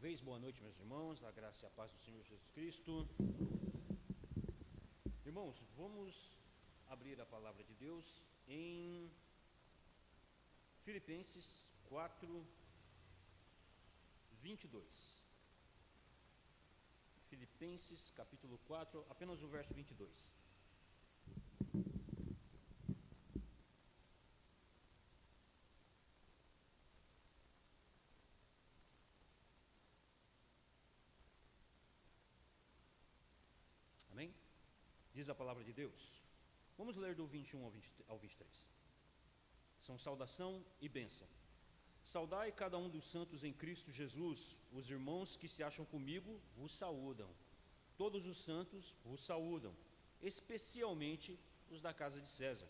vez, boa noite, meus irmãos, a graça e a paz do Senhor Jesus Cristo. Irmãos, vamos abrir a palavra de Deus em Filipenses 4, 22. Filipenses capítulo 4, apenas o verso 22. Amém? Diz a palavra de Deus. Vamos ler do 21 ao 23. São saudação e bênção. Saudai cada um dos santos em Cristo Jesus. Os irmãos que se acham comigo vos saúdam. Todos os santos vos saúdam, especialmente os da casa de César.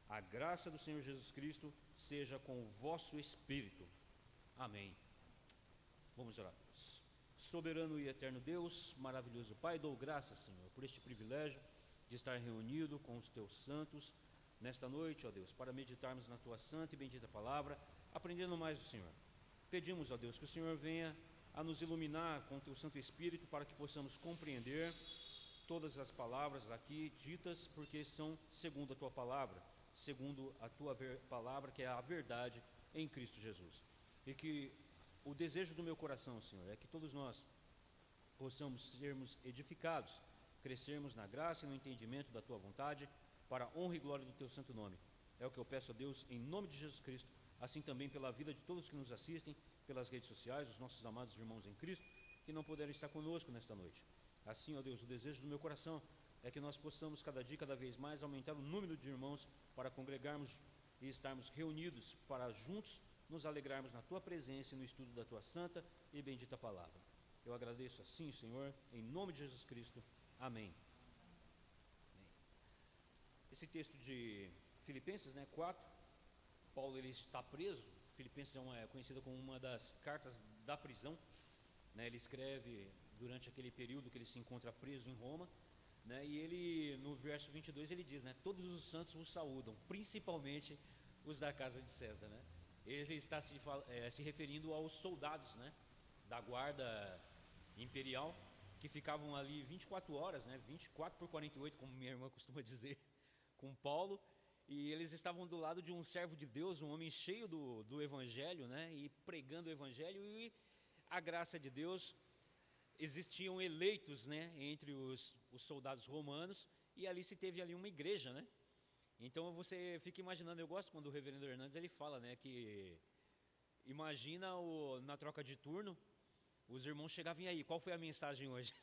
A graça do Senhor Jesus Cristo seja com o vosso espírito. Amém. Vamos orar. Soberano e eterno Deus, maravilhoso Pai, dou graças, Senhor, por este privilégio de estar reunido com os teus santos nesta noite, ó Deus, para meditarmos na tua santa e bendita palavra, aprendendo mais do Senhor. Pedimos, ó Deus, que o Senhor venha a nos iluminar com o teu Santo Espírito para que possamos compreender todas as palavras aqui ditas, porque são segundo a tua palavra, segundo a tua palavra, que é a verdade em Cristo Jesus. E que o desejo do meu coração, Senhor, é que todos nós possamos sermos edificados, crescermos na graça e no entendimento da tua vontade, para a honra e glória do teu santo nome. É o que eu peço a Deus em nome de Jesus Cristo, assim também pela vida de todos que nos assistem pelas redes sociais, os nossos amados irmãos em Cristo, que não puderam estar conosco nesta noite. Assim, ó Deus, o desejo do meu coração é que nós possamos cada dia, cada vez mais, aumentar o número de irmãos para congregarmos e estarmos reunidos para juntos nos alegrarmos na tua presença e no estudo da tua santa e bendita palavra. Eu agradeço assim, Senhor, em nome de Jesus Cristo. Amém. Esse texto de Filipenses, 4, Paulo ele está preso. Filipenses é conhecida como uma das cartas da prisão, ele escreve durante aquele período que ele se encontra preso em Roma, e ele, no verso 22, ele diz, todos os santos vos saúdam, principalmente os da casa de César, Ele está se referindo aos soldados, da guarda imperial, que ficavam ali 24 horas, 24 por 48, como minha irmã costuma dizer, com Paulo, e eles estavam do lado de um servo de Deus, um homem cheio do evangelho, e pregando o evangelho e a graça de Deus. Existiam eleitos, entre os soldados romanos, e ali se teve ali uma igreja, Então você fica imaginando, eu gosto quando o reverendo Hernandes ele fala, que imagina na troca de turno, os irmãos chegavam, e aí, qual foi a mensagem hoje?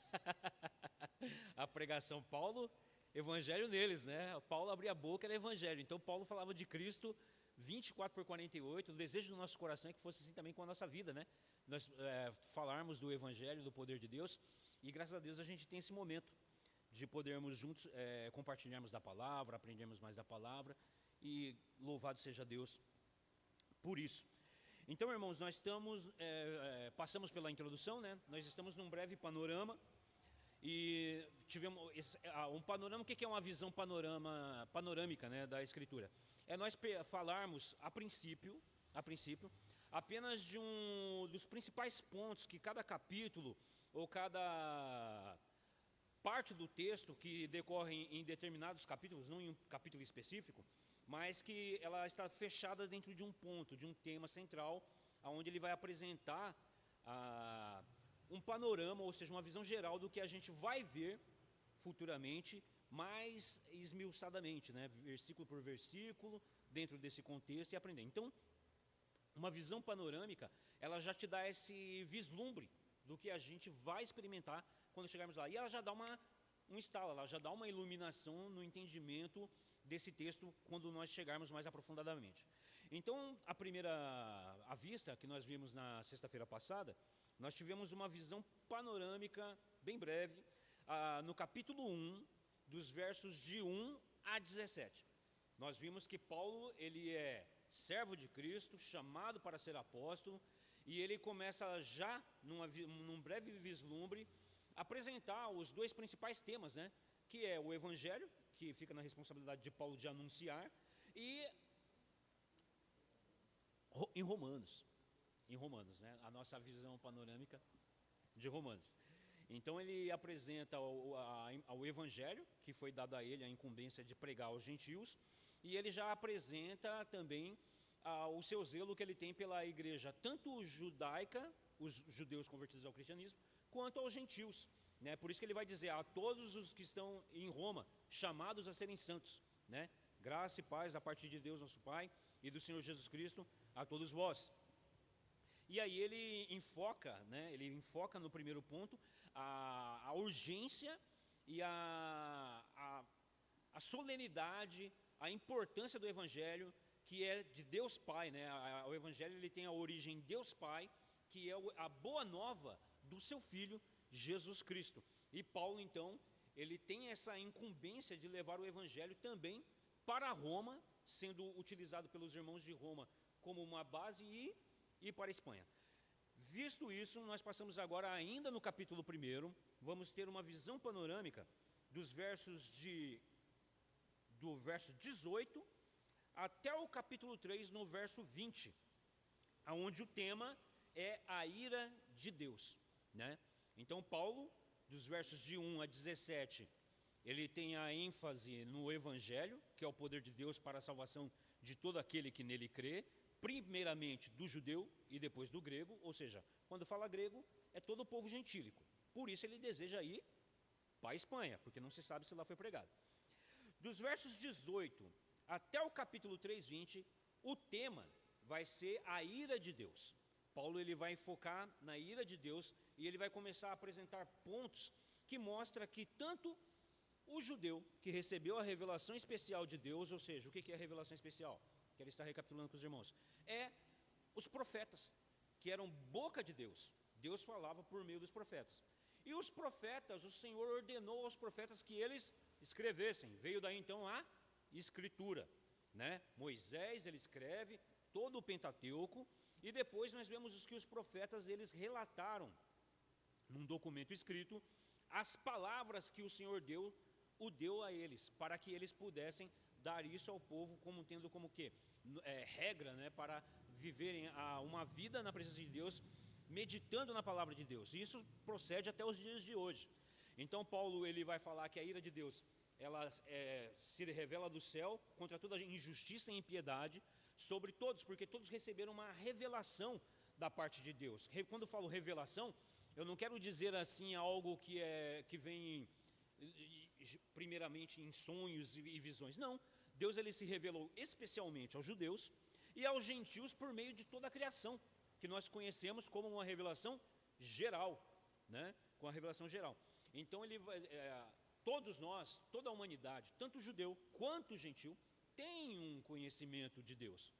A pregação, Paulo, evangelho neles, Paulo abria a boca, era evangelho. Então Paulo falava de Cristo 24 por 48, o desejo do nosso coração é que fosse assim também com a nossa vida, Nós falarmos do evangelho, do poder de Deus, e graças a Deus a gente tem esse momento de podermos juntos compartilharmos da palavra, aprendermos mais da palavra, e louvado seja Deus por isso. Então, irmãos, nós passamos pela introdução, Nós estamos num breve panorama, e tivemos um panorama. O que é uma visão panorâmica, da Escritura? É nós falarmos, a princípio, apenas de dos principais pontos que cada capítulo, ou cada parte do texto que decorre em determinados capítulos, não em um capítulo específico, mas que ela está fechada dentro de um ponto, de um tema central, onde ele vai apresentar um panorama, ou seja, uma visão geral do que a gente vai ver futuramente, mais esmiuçadamente, versículo por versículo, dentro desse contexto e aprender. Então, uma visão panorâmica, ela já te dá esse vislumbre do que a gente vai experimentar quando chegarmos lá. E ela já dá um estalo, ela já dá uma iluminação no entendimento desse texto quando nós chegarmos mais aprofundadamente. Então, a vista que nós vimos na sexta-feira passada, nós tivemos uma visão panorâmica, bem breve, no capítulo 1, dos versos de 1 a 17. Nós vimos que Paulo, ele é servo de Cristo, chamado para ser apóstolo, e ele começa já, num breve vislumbre, apresentar os dois principais temas, que é o evangelho, que fica na responsabilidade de Paulo de anunciar, e em Romanos. em Romanos, né? A nossa visão panorâmica de Romanos. Então ele apresenta o evangelho, que foi dado a ele a incumbência de pregar aos gentios, e ele já apresenta também o seu zelo que ele tem pela igreja, tanto judaica, os judeus convertidos ao cristianismo, quanto aos gentios, né? Por isso que ele vai dizer a todos os que estão em Roma, chamados a serem santos, né? Graça e paz a partir de Deus nosso Pai e do Senhor Jesus Cristo a todos vós. E aí ele enfoca, né? Ele enfoca no primeiro ponto a urgência e a solenidade, a importância do evangelho, que é de Deus Pai, né? O evangelho ele tem a origem em Deus Pai, que é a boa nova do seu Filho Jesus Cristo. E Paulo então ele tem essa incumbência de levar o evangelho também para Roma, sendo utilizado pelos irmãos de Roma como uma base e para a Espanha. Visto isso, nós passamos agora ainda no capítulo 1, vamos ter uma visão panorâmica dos do verso 18 até o capítulo 3, no verso 20, onde o tema é a ira de Deus, né? Então Paulo, dos versos de 1 a 17, ele tem a ênfase no evangelho, que é o poder de Deus para a salvação de todo aquele que nele crê, primeiramente do judeu e depois do grego, ou seja, quando fala grego, é todo o povo gentílico. Por isso ele deseja ir para a Espanha, porque não se sabe se lá foi pregado. Dos versos 18 até o capítulo 3, 20, o tema vai ser a ira de Deus. Paulo ele vai focar na ira de Deus e ele vai começar a apresentar pontos que mostram que tanto o judeu que recebeu a revelação especial de Deus, ou seja, o que é a revelação especial? Quero estar recapitulando com os irmãos. É os profetas, que eram boca de Deus. Deus falava por meio dos profetas. E os profetas, o Senhor ordenou aos profetas que eles escrevessem. Veio daí então a escritura, né? Moisés, ele escreve todo o Pentateuco, e depois nós vemos que os profetas, eles relataram num documento escrito as palavras que o Senhor deu a eles, para que eles pudessem dar isso ao povo como tendo como que regra, né, para viverem uma vida na presença de Deus, meditando na palavra de Deus. E isso procede até os dias de hoje. Então Paulo ele vai falar que a ira de Deus ela se revela do céu contra toda injustiça e impiedade sobre todos, porque todos receberam uma revelação da parte de Deus. Quando eu falo revelação, eu não quero dizer assim algo que vem primeiramente em sonhos e visões. Não, Deus ele se revelou especialmente aos judeus e aos gentios por meio de toda a criação, que nós conhecemos como uma revelação geral, né? Com a revelação geral. Então ele todos nós, toda a humanidade, tanto o judeu quanto o gentil, tem um conhecimento de Deus.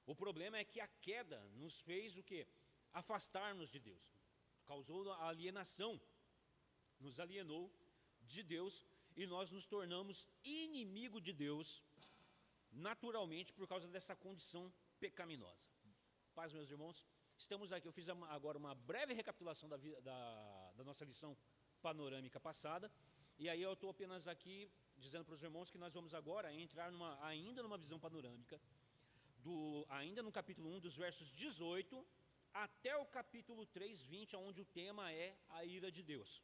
O problema é que a queda nos fez o quê? Afastar-nos de Deus. Causou a alienação, nos alienou de Deus e nós nos tornamos inimigo de Deus naturalmente por causa dessa condição pecaminosa. Paz, meus irmãos, estamos aqui, eu fiz agora uma breve recapitulação da nossa lição panorâmica passada, e aí eu estou apenas aqui dizendo para os irmãos que nós vamos agora entrar ainda numa visão panorâmica, ainda no capítulo 1, dos versos 18 até o capítulo 3, 20, onde o tema é a ira de Deus.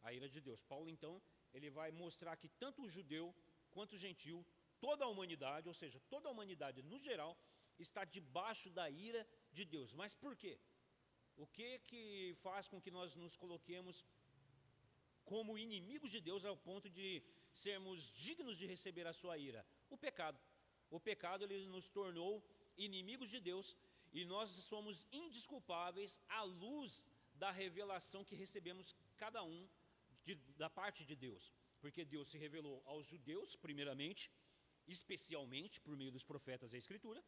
A ira de Deus. Paulo, então, ele vai mostrar que tanto o judeu quanto o gentil, toda a humanidade, ou seja, toda a humanidade no geral, está debaixo da ira de Deus. Mas por quê? O que faz com que nós nos coloquemos como inimigos de Deus ao ponto de sermos dignos de receber a sua ira? O pecado. O pecado ele nos tornou inimigos de Deus e nós somos indesculpáveis à luz da revelação que recebemos cada um da parte de Deus. Porque Deus se revelou aos judeus, primeiramente, especialmente por meio dos profetas da Escritura,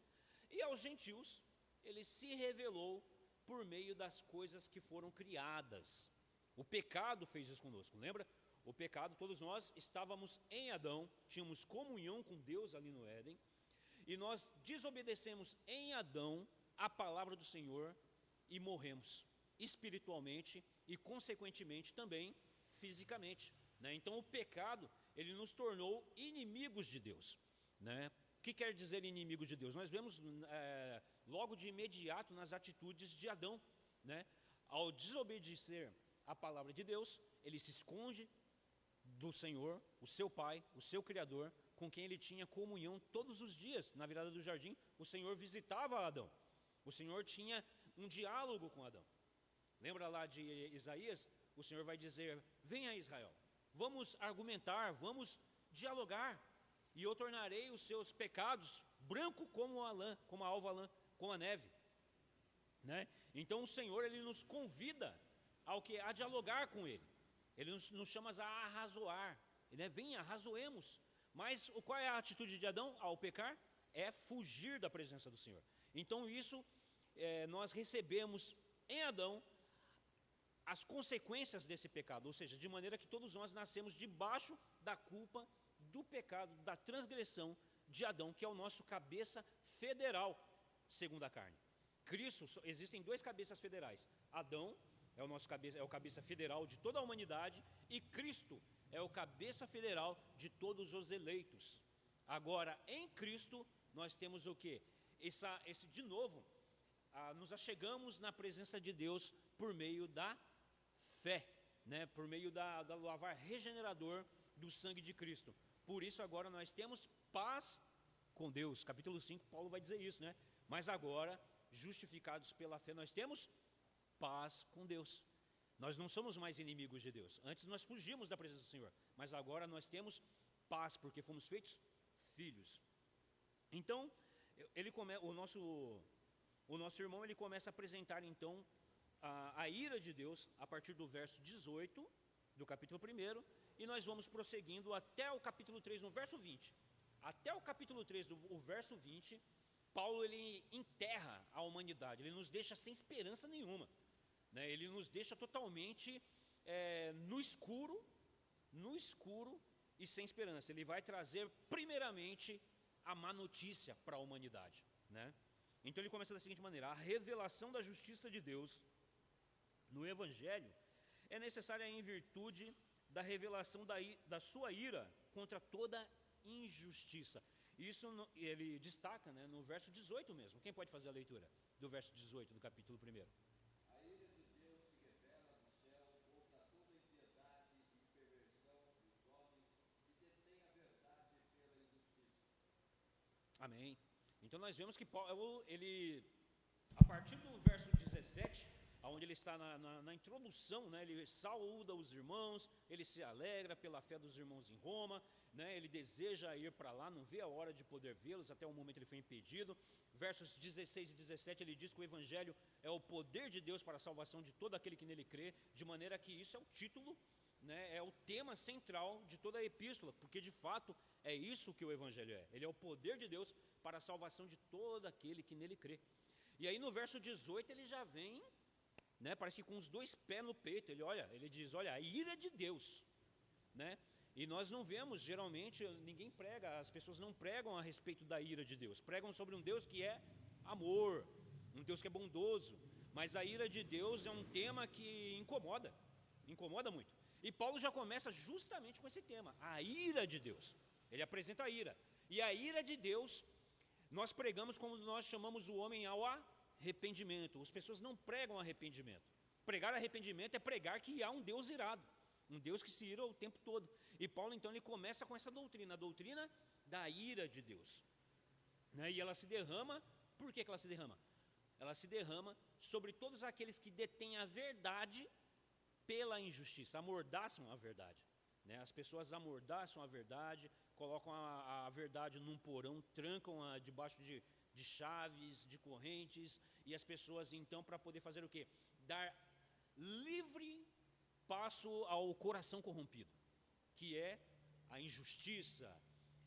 e aos gentios, ele se revelou por meio das coisas que foram criadas. O pecado fez isso conosco, lembra? O pecado, todos nós estávamos em Adão, tínhamos comunhão com Deus ali no Éden, e nós desobedecemos em Adão a palavra do Senhor e morremos espiritualmente e consequentemente também fisicamente, né? Então o pecado, ele nos tornou inimigos de Deus, né? O que quer dizer inimigos de Deus? Nós vemos logo de imediato nas atitudes de Adão, né? Ao desobedecer a palavra de Deus, ele se esconde do Senhor, o seu Pai, o seu Criador, com quem ele tinha comunhão todos os dias. Na virada do jardim, o Senhor visitava Adão. O Senhor tinha um diálogo com Adão. Lembra lá de Isaías? O Senhor vai dizer: venha Israel, vamos argumentar, vamos dialogar, e eu tornarei os seus pecados branco como a lã, como a alva lã, como a neve, né? Então o Senhor, ele nos convida a dialogar com ele. Ele nos chama a arrazoar, né? Venha, arrazoemos. Mas qual é a atitude de Adão ao pecar? É fugir da presença do Senhor. Então isso, nós recebemos em Adão as consequências desse pecado, ou seja, de maneira que todos nós nascemos debaixo da culpa do pecado, da transgressão de Adão, que é o nosso cabeça federal, segundo a carne. Cristo, existem dois cabeças federais. Adão é o cabeça federal de toda a humanidade, e Cristo é o cabeça federal de todos os eleitos. Agora, em Cristo, nós temos o quê? De novo, nos achegamos na presença de Deus por meio da fé, né? Por meio do lavar regenerador do sangue de Cristo. Por isso agora nós temos paz com Deus. Capítulo 5, Paulo vai dizer isso, né? Mas agora, justificados pela fé, nós temos paz com Deus. Nós não somos mais inimigos de Deus. Antes nós fugimos da presença do Senhor, mas agora nós temos paz, porque fomos feitos filhos. Então, o nosso irmão, ele começa a apresentar então a ira de Deus a partir do verso 18 do capítulo 1, e nós vamos prosseguindo até o capítulo 3, no verso 20. Até o capítulo 3, o verso 20, Paulo, ele enterra a humanidade, ele nos deixa sem esperança nenhuma, né? Ele nos deixa totalmente no escuro e sem esperança. Ele vai trazer primeiramente a má notícia para a humanidade, né? Então ele começa da seguinte maneira: a revelação da justiça de Deus no Evangelho é necessária em virtude da revelação da sua ira contra toda injustiça. Isso ele destaca, né, no verso 18 mesmo. Quem pode fazer a leitura do verso 18 do capítulo 1? A ira de Deus se revela no céu contra toda impiedade e perversão dos homens que detêm a verdade pela injustiça. Amém. Então nós vemos que Paulo, ele, a partir do verso 17, onde ele está na introdução, né, ele saúda os irmãos, ele se alegra pela fé dos irmãos em Roma, né, ele deseja ir para lá, não vê a hora de poder vê-los, até o momento ele foi impedido. Versos 16 e 17 ele diz que o Evangelho é o poder de Deus para a salvação de todo aquele que nele crê, de maneira que isso é o título, né, é o tema central de toda a epístola, porque de fato é isso que o Evangelho é. Ele é o poder de Deus para a salvação de todo aquele que nele crê. E aí no verso 18 ele já vem, né, parece que com os dois pés no peito. Ele diz, olha, a ira de Deus, né? E nós não vemos, geralmente, ninguém prega, as pessoas não pregam a respeito da ira de Deus, pregam sobre um Deus que é amor, um Deus que é bondoso, mas a ira de Deus é um tema que incomoda muito. E Paulo já começa justamente com esse tema, a ira de Deus. Ele apresenta a ira, e a ira de Deus, nós pregamos como nós chamamos o homem ao arrependimento. As pessoas não pregam arrependimento. Pregar arrependimento é pregar que há um Deus irado, um Deus que se ira o tempo todo. E Paulo então ele começa com essa doutrina, a doutrina da ira de Deus, né? E ela se derrama. Por que ela se derrama? Ela se derrama sobre todos aqueles que detêm a verdade pela injustiça, amordaçam a verdade, né? As pessoas amordaçam a verdade, colocam a verdade num porão, trancam-a debaixo de chaves, de correntes, e as pessoas então, para poder fazer o quê? Dar livre passo ao coração corrompido, que é a injustiça,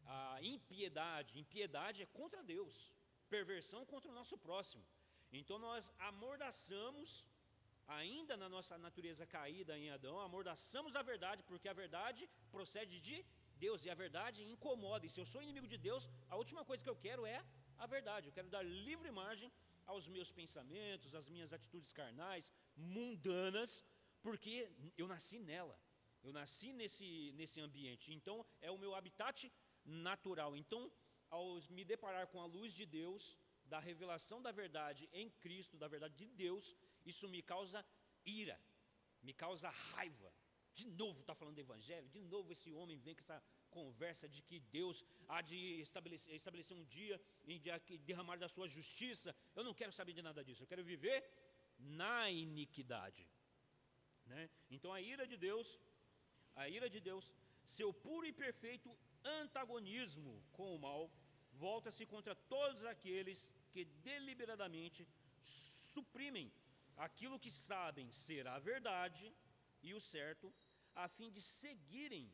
a impiedade. Impiedade é contra Deus, perversão contra o nosso próximo. Então nós amordaçamos, ainda na nossa natureza caída em Adão, amordaçamos a verdade, porque a verdade procede de Deus, e a verdade incomoda. E se eu sou inimigo de Deus, a última coisa que eu quero é a verdade. Eu quero dar livre margem aos meus pensamentos, às minhas atitudes carnais, mundanas, porque eu nasci nela, eu nasci nesse ambiente. Então é o meu habitat natural. Então ao me deparar com a luz de Deus, da revelação da verdade em Cristo, da verdade de Deus, isso me causa ira, me causa raiva. De novo está falando do evangelho, de novo esse homem vem com essa conversa de que Deus há de estabelecer um dia em de derramar da sua justiça. Eu não quero saber de nada disso, eu quero viver na iniquidade, né? Então a ira de Deus, seu puro e perfeito antagonismo com o mal, volta-se contra todos aqueles que deliberadamente suprimem aquilo que sabem ser a verdade e o certo, a fim de seguirem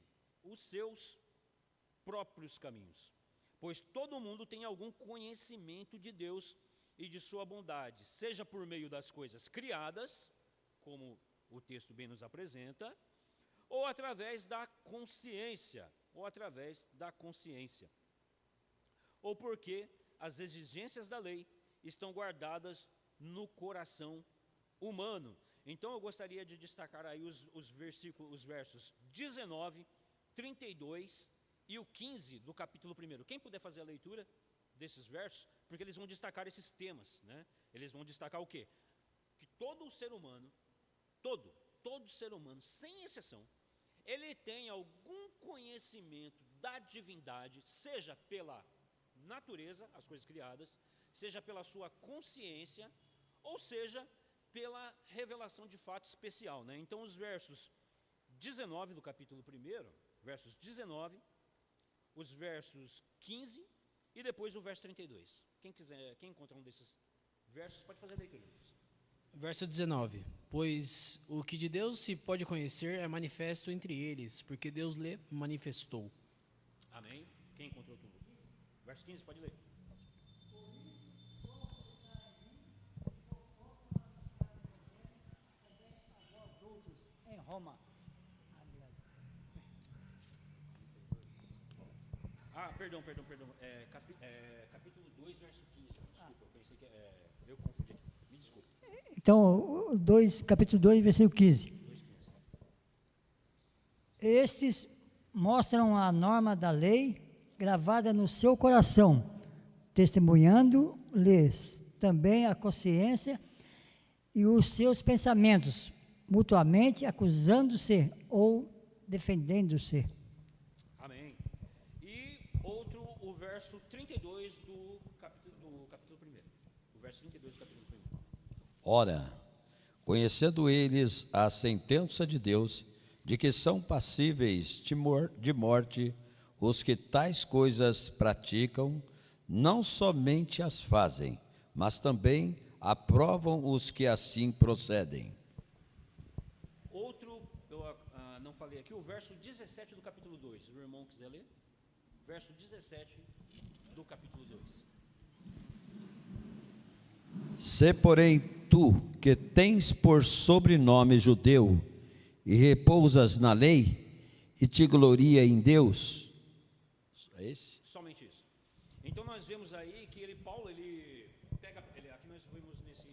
os seus próprios caminhos. Pois todo mundo tem algum conhecimento de Deus e de sua bondade, seja por meio das coisas criadas, como o texto bem nos apresenta, ou através da consciência, ou porque as exigências da lei estão guardadas no coração humano. Então eu gostaria de destacar aí os versos 19, 32 e o 15 do capítulo 1. Quem puder fazer a leitura desses versos, porque eles vão destacar esses temas, né? Eles vão destacar o quê? Que todo ser humano, todo ser humano, sem exceção, ele tem algum conhecimento da divindade, seja pela natureza, as coisas criadas, seja pela sua consciência, ou seja, pela revelação de fato especial, né? Então os versos 19 do capítulo 1, versos 19, os versos 15 e depois o verso 32. Quem quiser, quem encontrar um desses versos pode fazer a leitura. Verso 19: Pois o que de Deus se pode conhecer é manifesto entre eles, porque Deus lhe manifestou. Amém? Quem encontrou tudo? Verso 15, pode ler. Em Roma. Perdão. Capítulo 2, verso 15. Desculpa, eu pensei que eu confundi aqui. Me desculpe. Então, capítulo 2, versículo 15. 2,15. Estes mostram a norma da lei gravada no seu coração, testemunhando-lhes também a consciência e os seus pensamentos, mutuamente acusando-se ou defendendo-se. Amém. E outro, o verso 32 do capítulo 1. O verso 32 do capítulo 1. Ora, conhecendo eles a sentença de Deus, de que são passíveis de morte os que tais coisas praticam, não somente as fazem, mas também aprovam os que assim procedem. Outro, eu não falei aqui, o verso 17 do capítulo 2. Se o irmão quiser ler. Verso 17 do capítulo 2. Se, porém, tu, que tens por sobrenome judeu, e repousas na lei, e te gloria em Deus. É esse? Somente isso. Então nós vemos aí que Paulo, aqui nós vimos nesse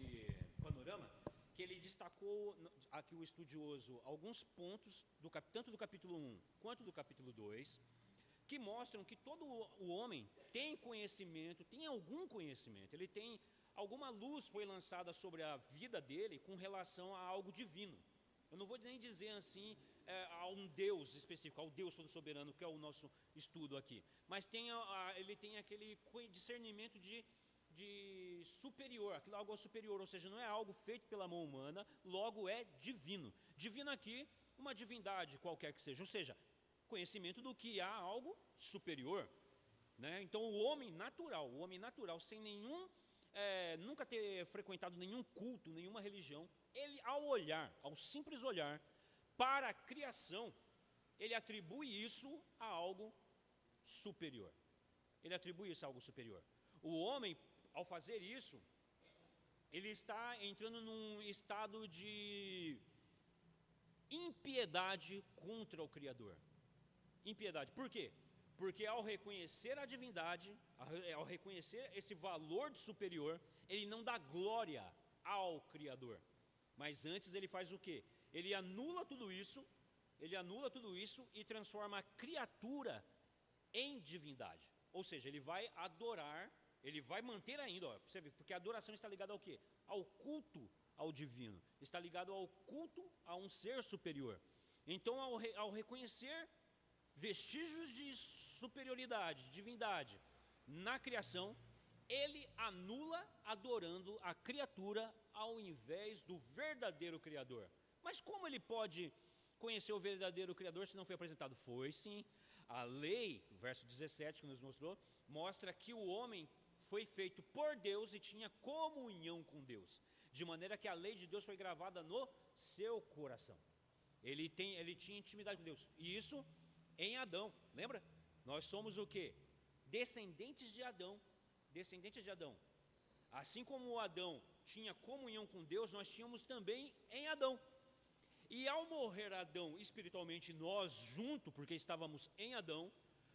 panorama, que ele destacou, aqui o estudioso, alguns pontos, tanto do capítulo 1 quanto do capítulo 2, que mostram que todo o homem tem conhecimento, tem algum conhecimento, ele tem alguma luz foi lançada sobre a vida dele com relação a algo divino. Eu não vou nem dizer assim a um Deus específico, ao Deus todo soberano, que é o nosso estudo aqui, mas ele tem aquele discernimento de superior, algo superior, ou seja, não é algo feito pela mão humana, logo é divino. Divino aqui, uma divindade qualquer que seja, ou seja, conhecimento do que há algo superior, né? Então o homem natural, sem nunca ter frequentado nenhum culto, nenhuma religião, ele ao simples olhar para a criação, ele atribui isso a algo superior. O homem, ao fazer isso, ele está entrando num estado de impiedade contra o Criador. Impiedade. Por quê? Porque ao reconhecer a divindade, ao reconhecer esse valor de superior, ele não dá glória ao Criador. Mas antes ele faz o quê? Ele anula tudo isso e transforma a criatura em divindade. Ou seja, ele vai adorar, ele vai manter ainda, ó, você vê, porque a adoração está ligada ao quê? Ao culto ao divino, está ligado ao culto a um ser superior. Então, ao reconhecer vestígios de superioridade, de divindade na criação, ele anula adorando a criatura ao invés do verdadeiro Criador. Mas como ele pode conhecer o verdadeiro Criador se não foi apresentado? Foi sim. A lei, o verso 17 que nos mostrou, mostra que o homem foi feito por Deus e tinha comunhão com Deus, de maneira que a lei de Deus foi gravada no seu coração. Ele tinha intimidade com Deus. E isso em Adão, lembra? Nós somos o quê? Descendentes de Adão. Descendentes de Adão. Assim como Adão tinha comunhão com Deus, nós tínhamos também em Adão. E ao morrer Adão espiritualmente, nós junto, porque estávamos em Adão,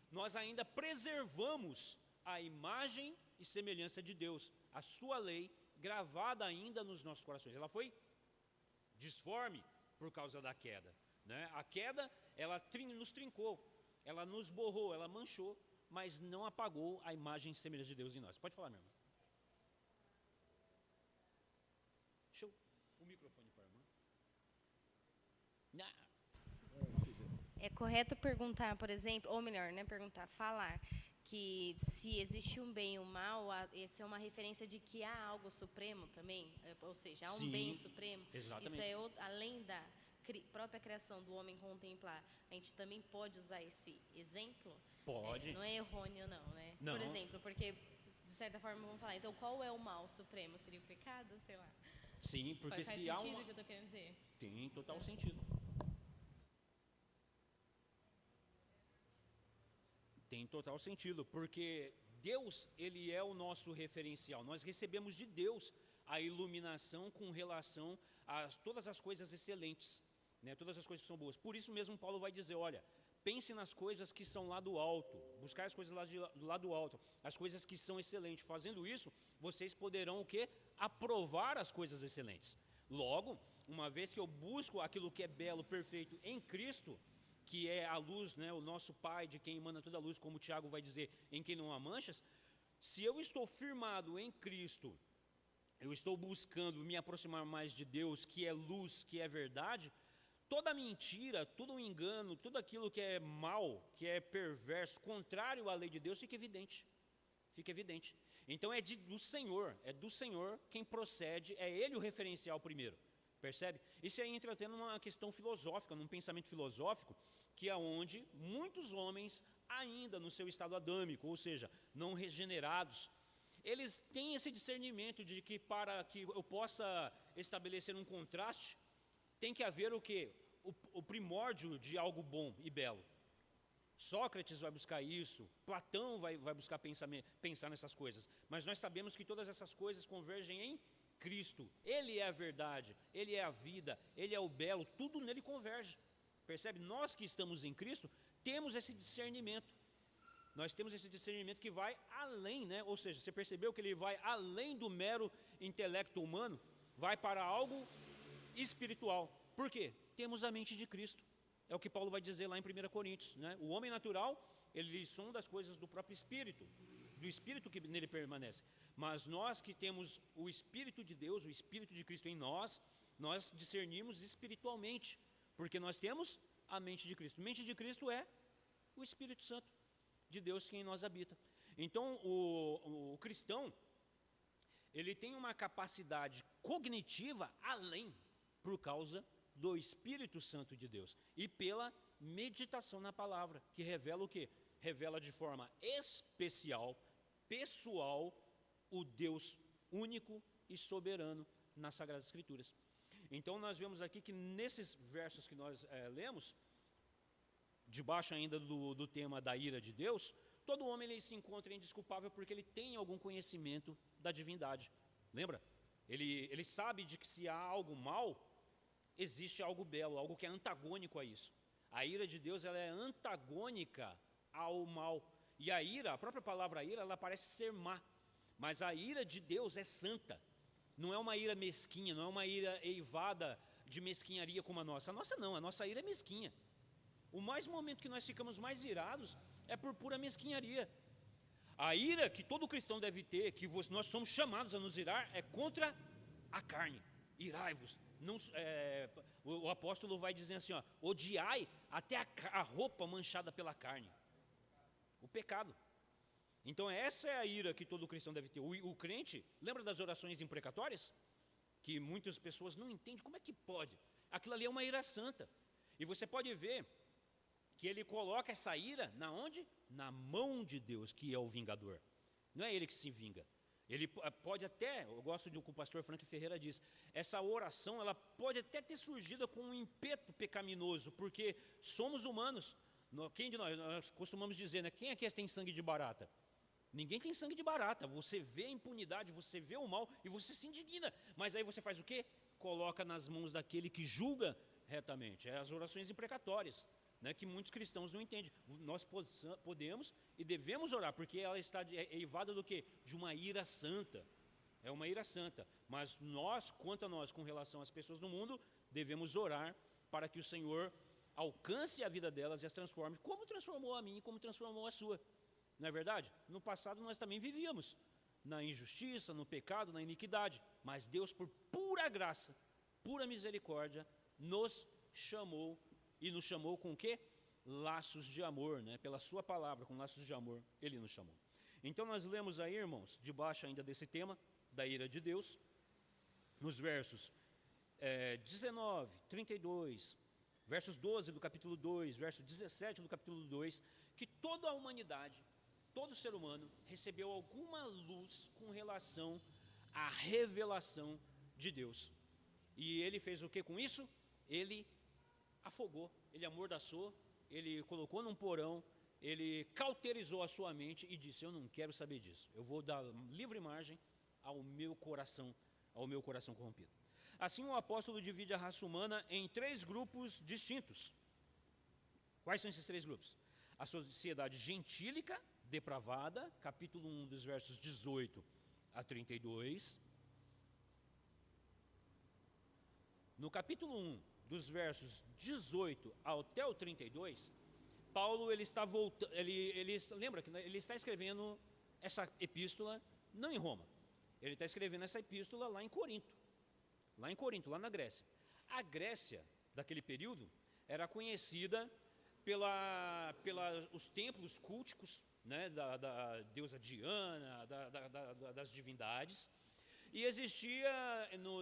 nós ainda preservamos a imagem e semelhança de Deus, a sua lei gravada ainda nos nossos corações. Ela foi disforme por causa da queda, né? A queda, ela nos trincou, ela nos borrou, ela manchou, mas não apagou a imagem e semelhança de Deus em nós. Pode falar, meu irmão. Deixa o microfone para a irmã. É correto perguntar, por exemplo, ou melhor, né, falar que se existe um bem e um mal, essa é uma referência de que há algo supremo também, ou seja, há um Sim, bem supremo. exatamente. Isso é além da própria criação do homem contemplar. A gente também pode usar esse exemplo? Pode. Não é errôneo não, né? Não. Por exemplo, porque de certa forma vamos falar, então qual é o mal supremo? Seria o pecado? Sei lá. Sim, porque Faz se há sentido o que eu estou querendo dizer? Tem total sentido. Tem total sentido, porque Deus, ele é o nosso referencial. Nós recebemos de Deus a iluminação com relação a todas as coisas excelentes, né? Todas as coisas que são boas. Por isso mesmo Paulo vai dizer, olha, pense nas coisas que são lá do alto, buscar as coisas lá do alto, as coisas que são excelentes. Fazendo isso, vocês poderão o quê? Aprovar as coisas excelentes. Logo, uma vez que eu busco aquilo que é belo, perfeito em Cristo, que é a luz, né, o nosso Pai, de quem emana toda a luz, como o Tiago vai dizer, em quem não há manchas, se eu estou firmado em Cristo, eu estou buscando me aproximar mais de Deus, que é luz, que é verdade, toda mentira, todo engano, tudo aquilo que é mal, que é perverso, contrário à lei de Deus, fica evidente. Fica evidente. Então é do Senhor quem procede, é Ele o referencial primeiro. Percebe? Isso aí entra até numa questão filosófica, num pensamento filosófico, que é onde muitos homens, ainda no seu estado adâmico, ou seja, não regenerados, eles têm esse discernimento de que para que eu possa estabelecer um contraste, tem que haver o quê? O primórdio de algo bom e belo. Sócrates vai buscar isso, Platão vai buscar pensar nessas coisas, mas nós sabemos que todas essas coisas convergem em Cristo. Ele é a verdade, Ele é a vida, Ele é o belo, tudo nele converge. Percebe? Nós que estamos em Cristo, temos esse discernimento. Nós temos esse discernimento que vai além, né? Ou seja, você percebeu que ele vai além do mero intelecto humano, vai para algo espiritual. Por quê? Temos a mente de Cristo. É o que Paulo vai dizer lá em 1 Coríntios, né? O homem natural, ele sonda as coisas do próprio Espírito, do Espírito que nele permanece. Mas nós que temos o Espírito de Deus, o Espírito de Cristo em nós, nós discernimos espiritualmente, porque nós temos a mente de Cristo. Mente de Cristo é o Espírito Santo de Deus que em nós habita. Então, o cristão, ele tem uma capacidade cognitiva além, por causa do Espírito Santo de Deus e pela meditação na palavra, que revela o quê? Revela de forma especial, pessoal, o Deus único e soberano nas Sagradas Escrituras. Então nós vemos aqui que nesses versos que nós lemos, debaixo ainda do tema da ira de Deus, todo homem ele se encontra indesculpável porque ele tem algum conhecimento da divindade. Lembra? Ele sabe de que se há algo mal, existe algo belo, algo que é antagônico a isso. A ira de Deus ela é antagônica ao mal. E a ira, a própria palavra ira, ela parece ser má. Mas a ira de Deus é santa. Não é uma ira mesquinha, não é uma ira eivada de mesquinharia como a nossa. A nossa não, a nossa ira é mesquinha. O momento que nós ficamos mais irados é por pura mesquinharia. A ira que todo cristão deve ter, que nós somos chamados a nos irar, é contra a carne. Irai-vos. O apóstolo vai dizendo assim, ó, odiai até a roupa manchada pela carne. O pecado. Então essa é a ira que todo cristão deve ter. O crente, lembra das orações imprecatórias? Que muitas pessoas não entendem, como é que pode? Aquilo ali é uma ira santa. E você pode ver que ele coloca essa ira na onde? Na mão de Deus, que é o vingador. Não é ele que se vinga. Ele pode até, eu gosto de o que o pastor Frank Ferreira diz, essa oração ela pode até ter surgido com um ímpeto pecaminoso, porque somos humanos. Quem de nós costumamos dizer, né? Quem aqui tem sangue de barata? Ninguém tem sangue de barata. Você vê a impunidade, você vê o mal e você se indigna. Mas aí você faz o quê? Coloca nas mãos daquele que julga retamente. É as orações imprecatórias, né, que muitos cristãos não entendem. Nós podemos e devemos orar, porque ela está eivada do quê? De uma ira santa. É uma ira santa. Mas nós, quanto a nós, com relação às pessoas do mundo, devemos orar para que o Senhor alcance a vida delas e as transforme, como transformou a mim e como transformou a sua. Não é verdade? No passado nós também vivíamos na injustiça, no pecado, na iniquidade. Mas Deus, por pura graça, pura misericórdia, nos chamou. E nos chamou com o quê? Laços de amor, né? Pela sua palavra, com laços de amor, Ele nos chamou. Então nós lemos aí, irmãos, debaixo ainda desse tema, da ira de Deus, nos versos 19, 32, versos 12 do capítulo 2, verso 17 do capítulo 2, que toda a humanidade, todo ser humano, recebeu alguma luz com relação à revelação de Deus. E ele fez o que com isso? Ele afogou, ele amordaçou, ele colocou num porão, ele cauterizou a sua mente e disse, eu não quero saber disso, eu vou dar livre margem ao meu coração corrompido. Assim o apóstolo divide a raça humana em 3 grupos distintos. Quais são esses 3 grupos? A sociedade gentílica, depravada, capítulo 1 dos versos 18 a 32. No capítulo 1, dos versos 18 até o 32, Paulo ele está voltando, lembra que ele está escrevendo essa epístola não em Roma, ele está escrevendo essa epístola lá em Corinto, lá na Grécia. A Grécia daquele período era conhecida pelos templos culticos, né, da deusa Diana, das divindades, e existia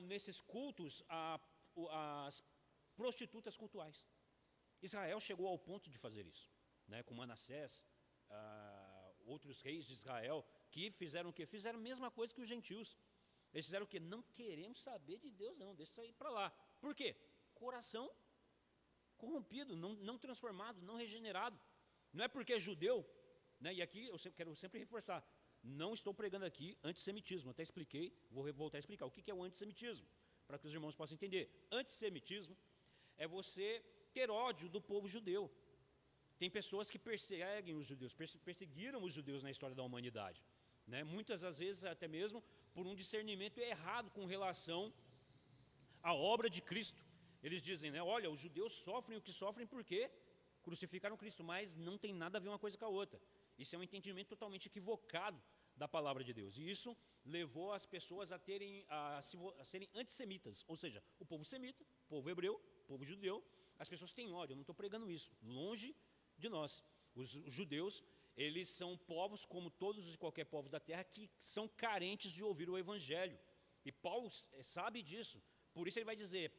nesses cultos as prostitutas cultuais. Israel chegou ao ponto de fazer isso, né, com Manassés, outros reis de Israel, que fizeram o quê? Fizeram a mesma coisa que os gentios. Eles fizeram o quê? Não queremos saber de Deus não, deixa isso aí para lá. Por quê? Coração corrompido, não transformado, não regenerado. Não é porque é judeu, né, e aqui eu quero sempre reforçar, não estou pregando aqui antissemitismo, até expliquei, vou voltar a explicar o que é o antissemitismo, para que os irmãos possam entender. Antissemitismo é você ter ódio do povo judeu. Tem pessoas que perseguem os judeus, perseguiram os judeus na história da humanidade, né? Muitas das vezes até mesmo por um discernimento errado com relação à obra de Cristo. Eles dizem, né, olha, os judeus sofrem o que sofrem porque crucificaram Cristo, mas não tem nada a ver uma coisa com a outra. Isso é um entendimento totalmente equivocado da palavra de Deus. E isso levou as pessoas a serem antissemitas, ou seja, o povo semita, o povo hebreu, o povo judeu, as pessoas têm ódio. Eu não estou pregando isso, longe de nós. Os judeus, eles são povos como todos e qualquer povo da terra que são carentes de ouvir o evangelho. E Paulo sabe disso. Por isso ele vai dizer,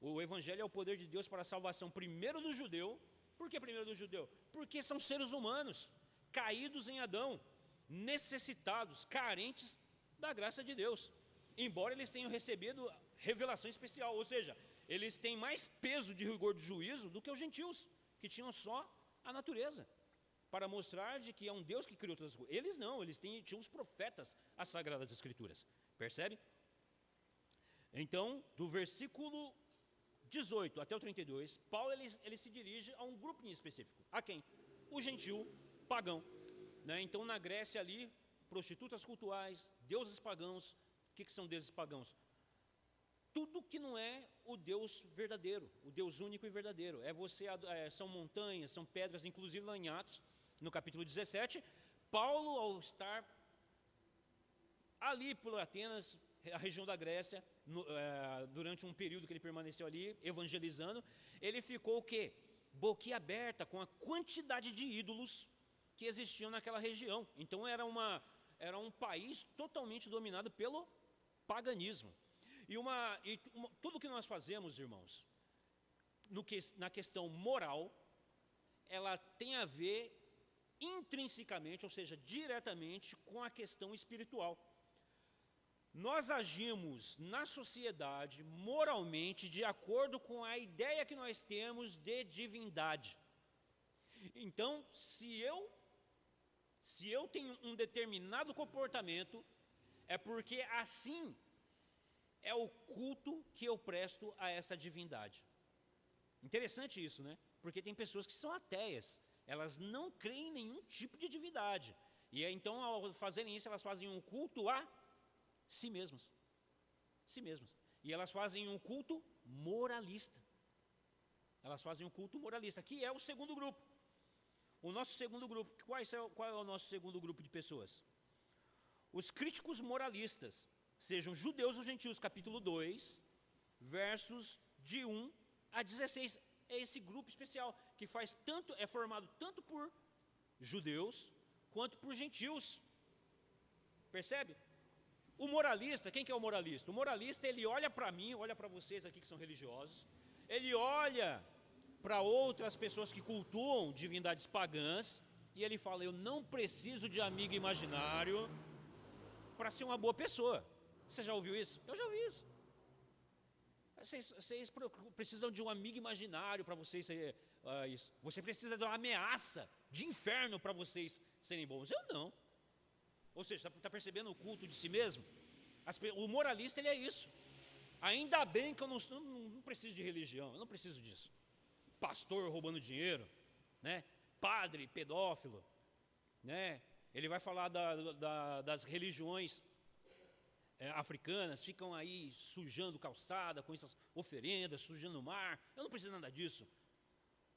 o evangelho é o poder de Deus para a salvação primeiro do judeu. Por que primeiro do judeu? Porque são seres humanos, caídos em Adão, necessitados, carentes da graça de Deus. Embora eles tenham recebido revelação especial, ou seja, eles têm mais peso de rigor de juízo do que os gentios, que tinham só a natureza, para mostrar de que é um Deus que criou todas as coisas. Eles não, eles tinham os profetas, as Sagradas Escrituras. Percebe? Então, do versículo 18 até o 32, Paulo ele se dirige a um grupo em específico. A quem? O gentil pagão, né? Então, na Grécia ali, prostitutas cultuais, deuses pagãos. O que são deuses pagãos? Tudo que não é o Deus verdadeiro, o Deus único e verdadeiro. São montanhas, são pedras, inclusive lá em Atos, no capítulo 17, Paulo, ao estar ali por Atenas, a região da Grécia, durante um período que ele permaneceu ali, evangelizando, ele ficou o quê? Boquiaberta com a quantidade de ídolos que existiam naquela região. Então era um país totalmente dominado pelo paganismo. Tudo que nós fazemos, irmãos, na questão moral, ela tem a ver intrinsecamente, ou seja, diretamente com a questão espiritual. Nós agimos na sociedade moralmente de acordo com a ideia que nós temos de divindade. Então, se eu tenho um determinado comportamento, é porque assim é o culto que eu presto a essa divindade. Interessante isso, né? Porque tem pessoas que são ateias, elas não creem em nenhum tipo de divindade. E então, ao fazerem isso, elas fazem um culto a si mesmas. Si mesmas. E elas fazem um culto moralista. Elas fazem um culto moralista, que é o segundo grupo. O nosso segundo grupo, qual é o nosso segundo grupo de pessoas? Os críticos moralistas, sejam judeus ou gentios, capítulo 2, versos de 1 a 16. É esse grupo especial, que é formado tanto por judeus, quanto por gentios. Percebe? O moralista, quem que é o moralista? O moralista, ele olha para mim, olha para vocês aqui que são religiosos, ele olha para outras pessoas que cultuam divindades pagãs, e ele fala, eu não preciso de amigo imaginário para ser uma boa pessoa. Você já ouviu isso? Eu já ouvi isso. Vocês precisam de um amigo imaginário para vocês ser isso. Você precisa de uma ameaça de inferno para vocês serem bons. Eu não. Ou seja, está percebendo o culto de si mesmo? O moralista, ele é isso. Ainda bem que eu não preciso de religião, eu não preciso disso. Pastor roubando dinheiro, né? Padre pedófilo, né? Ele vai falar das religiões africanas, ficam aí sujando calçada com essas oferendas, sujando o mar. Eu não preciso nada disso.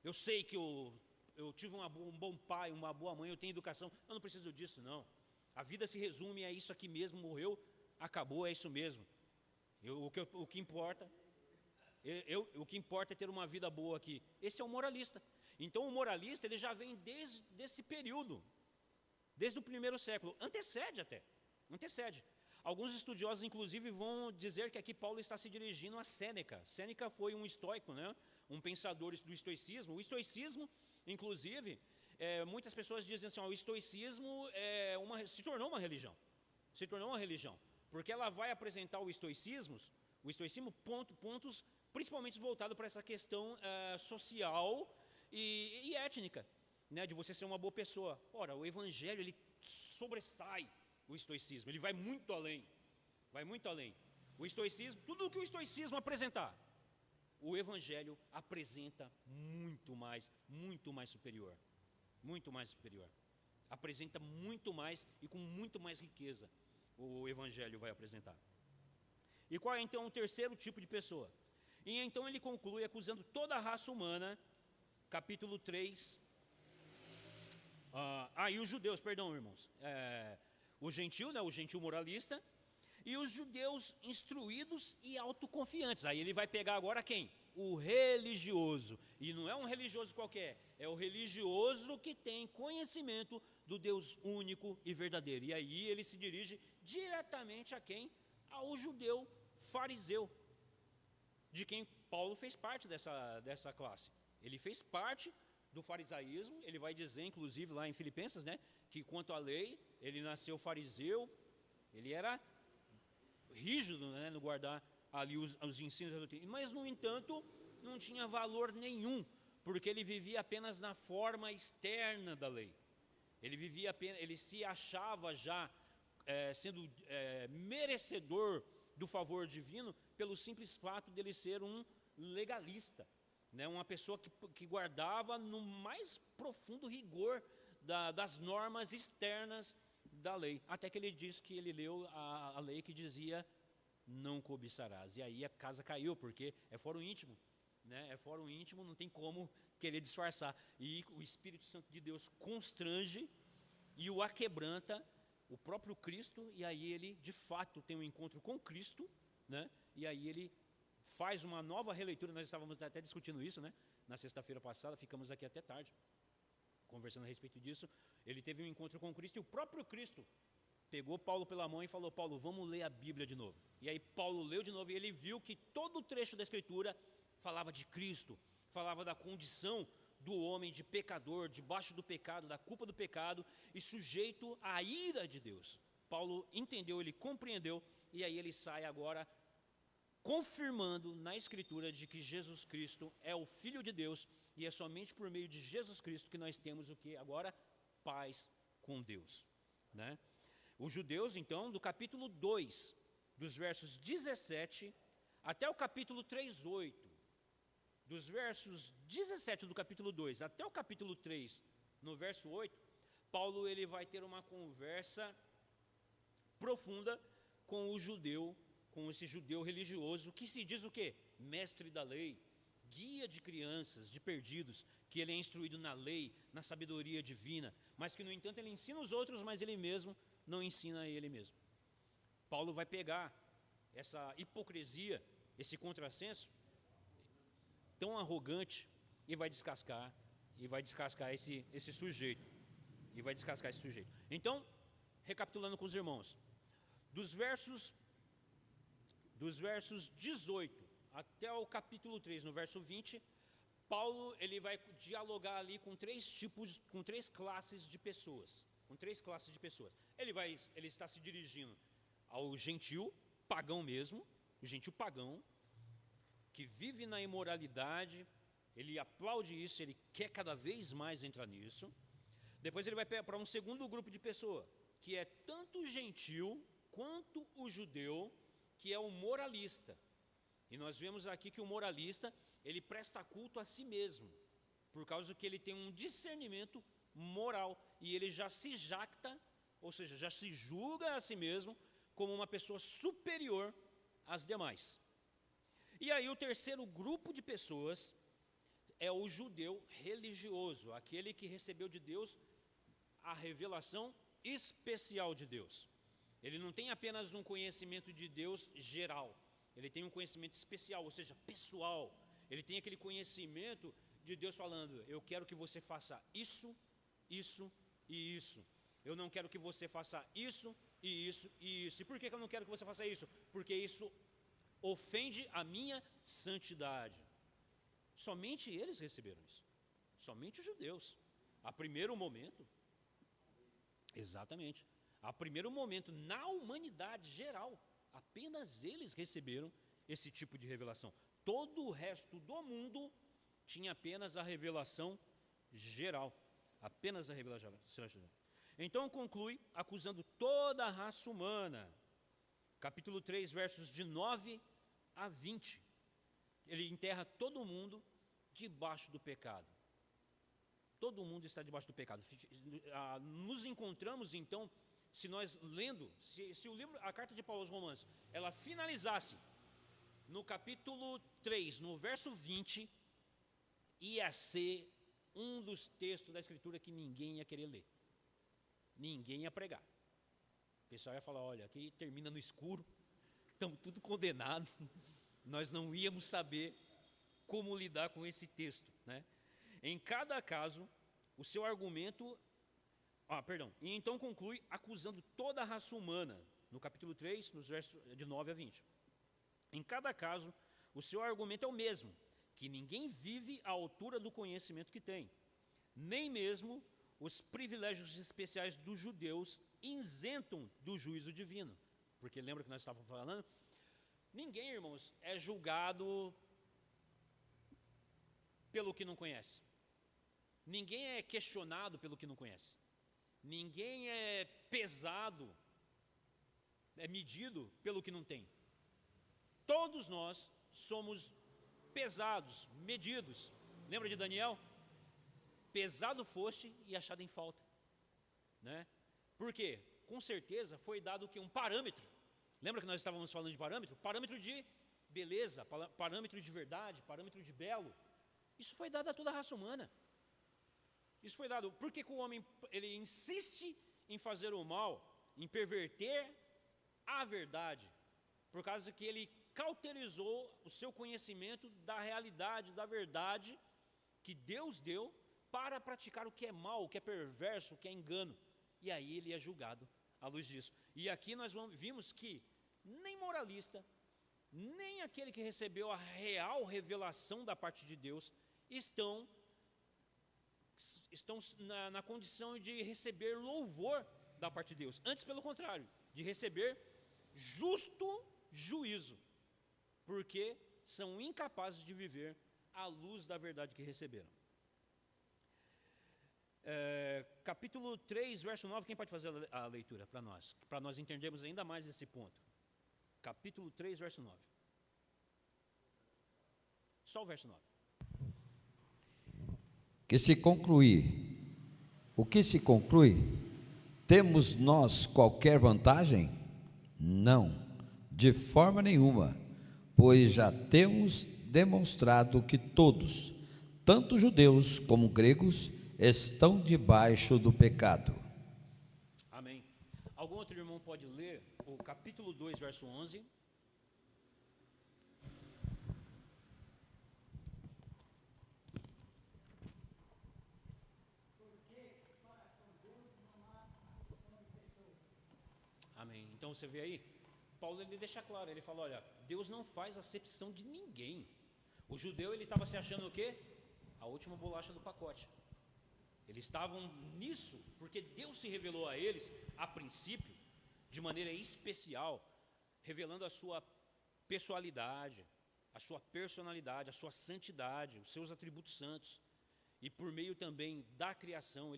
Eu sei que eu tive um bom pai, uma boa mãe, eu tenho educação. Eu não preciso disso, não. A vida se resume a isso aqui mesmo, morreu, acabou, é isso mesmo. O que importa é ter uma vida boa aqui. Esse é o moralista. Então o moralista, ele já vem desde esse período, desde o primeiro século, antecede. Alguns estudiosos, inclusive, vão dizer que aqui Paulo está se dirigindo a Sêneca. Sêneca foi um estoico, né? Um pensador do estoicismo. O estoicismo, inclusive, muitas pessoas dizem assim, o estoicismo se tornou uma religião. Se tornou uma religião. Porque ela vai apresentar o estoicismo, pontos principalmente voltados para essa questão social e étnica, né? De você ser uma boa pessoa. Ora, o evangelho, ele sobressai o estoicismo, ele vai muito além. O estoicismo, tudo o que o estoicismo apresentar, o evangelho apresenta muito mais superior. Muito mais superior. Apresenta muito mais e com muito mais riqueza o evangelho vai apresentar. E qual é então o terceiro tipo de pessoa? E então ele conclui acusando toda a raça humana, capítulo 3. E os judeus, perdão, irmãos. O gentil, né, o gentil moralista, e os judeus instruídos e autoconfiantes. Aí ele vai pegar agora quem? O religioso. E não é um religioso qualquer, é o religioso que tem conhecimento do Deus único e verdadeiro. E aí ele se dirige diretamente a quem? Ao judeu fariseu, de quem Paulo fez parte dessa classe. Ele fez parte do farisaísmo, ele vai dizer, inclusive, lá em Filipenses, né, que quanto à lei, ele nasceu fariseu, ele era rígido, né, no guardar ali os ensinos da doutrina, mas, no entanto, não tinha valor nenhum, porque ele vivia apenas na forma externa da lei. Ele se achava já sendo merecedor do favor divino pelo simples fato de ele ser um legalista, né, uma pessoa que guardava no mais profundo rigor das normas externas da lei, até que ele disse que ele leu a lei que dizia não cobiçarás, e aí a casa caiu, porque é fórum íntimo, né? É fórum íntimo, não tem como querer disfarçar, e o Espírito Santo de Deus constrange, e o aquebranta, o próprio Cristo, e aí ele, de fato, tem um encontro com Cristo, né? E aí ele faz uma nova releitura. Nós estávamos até discutindo isso, né? Na sexta-feira passada, ficamos aqui até tarde, conversando a respeito disso. Ele teve um encontro com Cristo, e o próprio Cristo pegou Paulo pela mão e falou: Paulo, vamos ler a Bíblia de novo. E aí Paulo leu de novo, e ele viu que todo o trecho da Escritura falava de Cristo, falava da condição do homem de pecador, debaixo do pecado, da culpa do pecado, e sujeito à ira de Deus. Paulo entendeu, ele compreendeu, e aí ele sai agora confirmando na Escritura de que Jesus Cristo é o Filho de Deus, e é somente por meio de Jesus Cristo que nós temos o que agora? Paz com Deus, né? Os judeus, então, do capítulo 2, dos versos 17 até o capítulo 3:8, dos versos 17 do capítulo 2 até o capítulo 3, no verso 8, Paulo ele vai ter uma conversa profunda com o judeu, com esse judeu religioso, que se diz o quê? Mestre da lei, guia de crianças, de perdidos, que ele é instruído na lei, na sabedoria divina, mas que, no entanto, ele ensina os outros, mas ele mesmo não ensina a ele mesmo. Paulo vai pegar essa hipocrisia, esse contrassenso tão arrogante, e vai descascar esse sujeito, Então, recapitulando com os irmãos, dos versos 18 até o capítulo 3, no verso 20, Paulo ele vai dialogar ali com três classes de pessoas, Ele está se dirigindo ao gentil, pagão mesmo, o gentil pagão, que vive na imoralidade, ele aplaude isso, ele quer cada vez mais entrar nisso. Depois ele vai para um segundo grupo de pessoa, que é tanto o gentil quanto o judeu, que é o moralista. E nós vemos aqui que o moralista, ele presta culto a si mesmo, por causa que ele tem um discernimento moral, e ele já se jacta, ou seja, já se julga a si mesmo como uma pessoa superior às demais. E aí o terceiro grupo de pessoas é o judeu religioso, aquele que recebeu de Deus a revelação especial de Deus. Ele não tem apenas um conhecimento de Deus geral, ele tem um conhecimento especial, ou seja, pessoal. Ele tem aquele conhecimento de Deus falando: eu quero que você faça isso, isso e isso. Eu não quero que você faça isso e isso e isso. E por que eu não quero que você faça isso? Porque isso ofende a minha santidade. Somente eles receberam isso. Somente os judeus. A primeiro momento, exatamente, a primeiro momento na humanidade geral, apenas eles receberam esse tipo de revelação. Todo o resto do mundo tinha apenas a revelação geral. Apenas a revelação geral. Então conclui acusando toda a raça humana. Capítulo 3, versos de 9 a 20. Ele enterra todo mundo debaixo do pecado. Todo mundo está debaixo do pecado. Nos encontramos, então, se nós lendo, se o livro, a carta de Paulo aos Romanos, ela finalizasse no capítulo 3, no verso 20, ia ser um dos textos da Escritura que ninguém ia querer ler. Ninguém ia pregar. O pessoal ia falar: olha, aqui termina no escuro, estamos tudo condenados, nós não íamos saber como lidar com esse texto, né? Em cada caso, o seu argumento... E então conclui acusando toda a raça humana, no capítulo 3, nos versos de 9 a 20. Em cada caso, o seu argumento é o mesmo, que ninguém vive à altura do conhecimento que tem, nem mesmo os privilégios especiais dos judeus isentam do juízo divino. Porque lembra que nós estávamos falando? Ninguém, irmãos, é julgado pelo que não conhece. Ninguém é questionado pelo que não conhece. Ninguém é pesado, é medido pelo que não tem. Todos nós somos pesados, medidos. Lembra de Daniel? Pesado foste e achado em falta, né? Por quê? Com certeza foi dado o quê? Um parâmetro. Lembra que nós estávamos falando de parâmetro? Parâmetro de beleza, parâmetro de verdade, parâmetro de belo. Isso foi dado a toda a raça humana. Isso foi dado. Por que o homem ele insiste em fazer o mal, em perverter a verdade, por causa que ele cauterizou o seu conhecimento da realidade, da verdade que Deus deu para praticar o que é mal, o que é perverso, o que é engano. E aí ele é julgado à luz disso. E aqui nós vimos que nem moralista, nem aquele que recebeu a real revelação da parte de Deus estão na condição de receber louvor da parte de Deus. Antes, pelo contrário, de receber justo juízo, porque são incapazes de viver à luz da verdade que receberam. Capítulo 3, verso 9, quem pode fazer a leitura para nós entendermos ainda mais esse ponto? Capítulo 3, verso 9. Só o verso 9. O que se conclui? Temos nós qualquer vantagem? Não, de forma nenhuma, pois já temos demonstrado que todos, tanto judeus como gregos, estão debaixo do pecado. Amém. Algum outro irmão pode ler o capítulo 2, verso 11? Amém. Então você vê aí, Paulo ele deixa claro, ele fala, olha, Deus não faz acepção de ninguém. O judeu ele estava se achando o quê? A última bolacha do pacote. Eles estavam nisso, porque Deus se revelou a eles, a princípio, de maneira especial, revelando a sua pessoalidade, a sua personalidade, a sua santidade, os seus atributos santos. E por meio também da criação,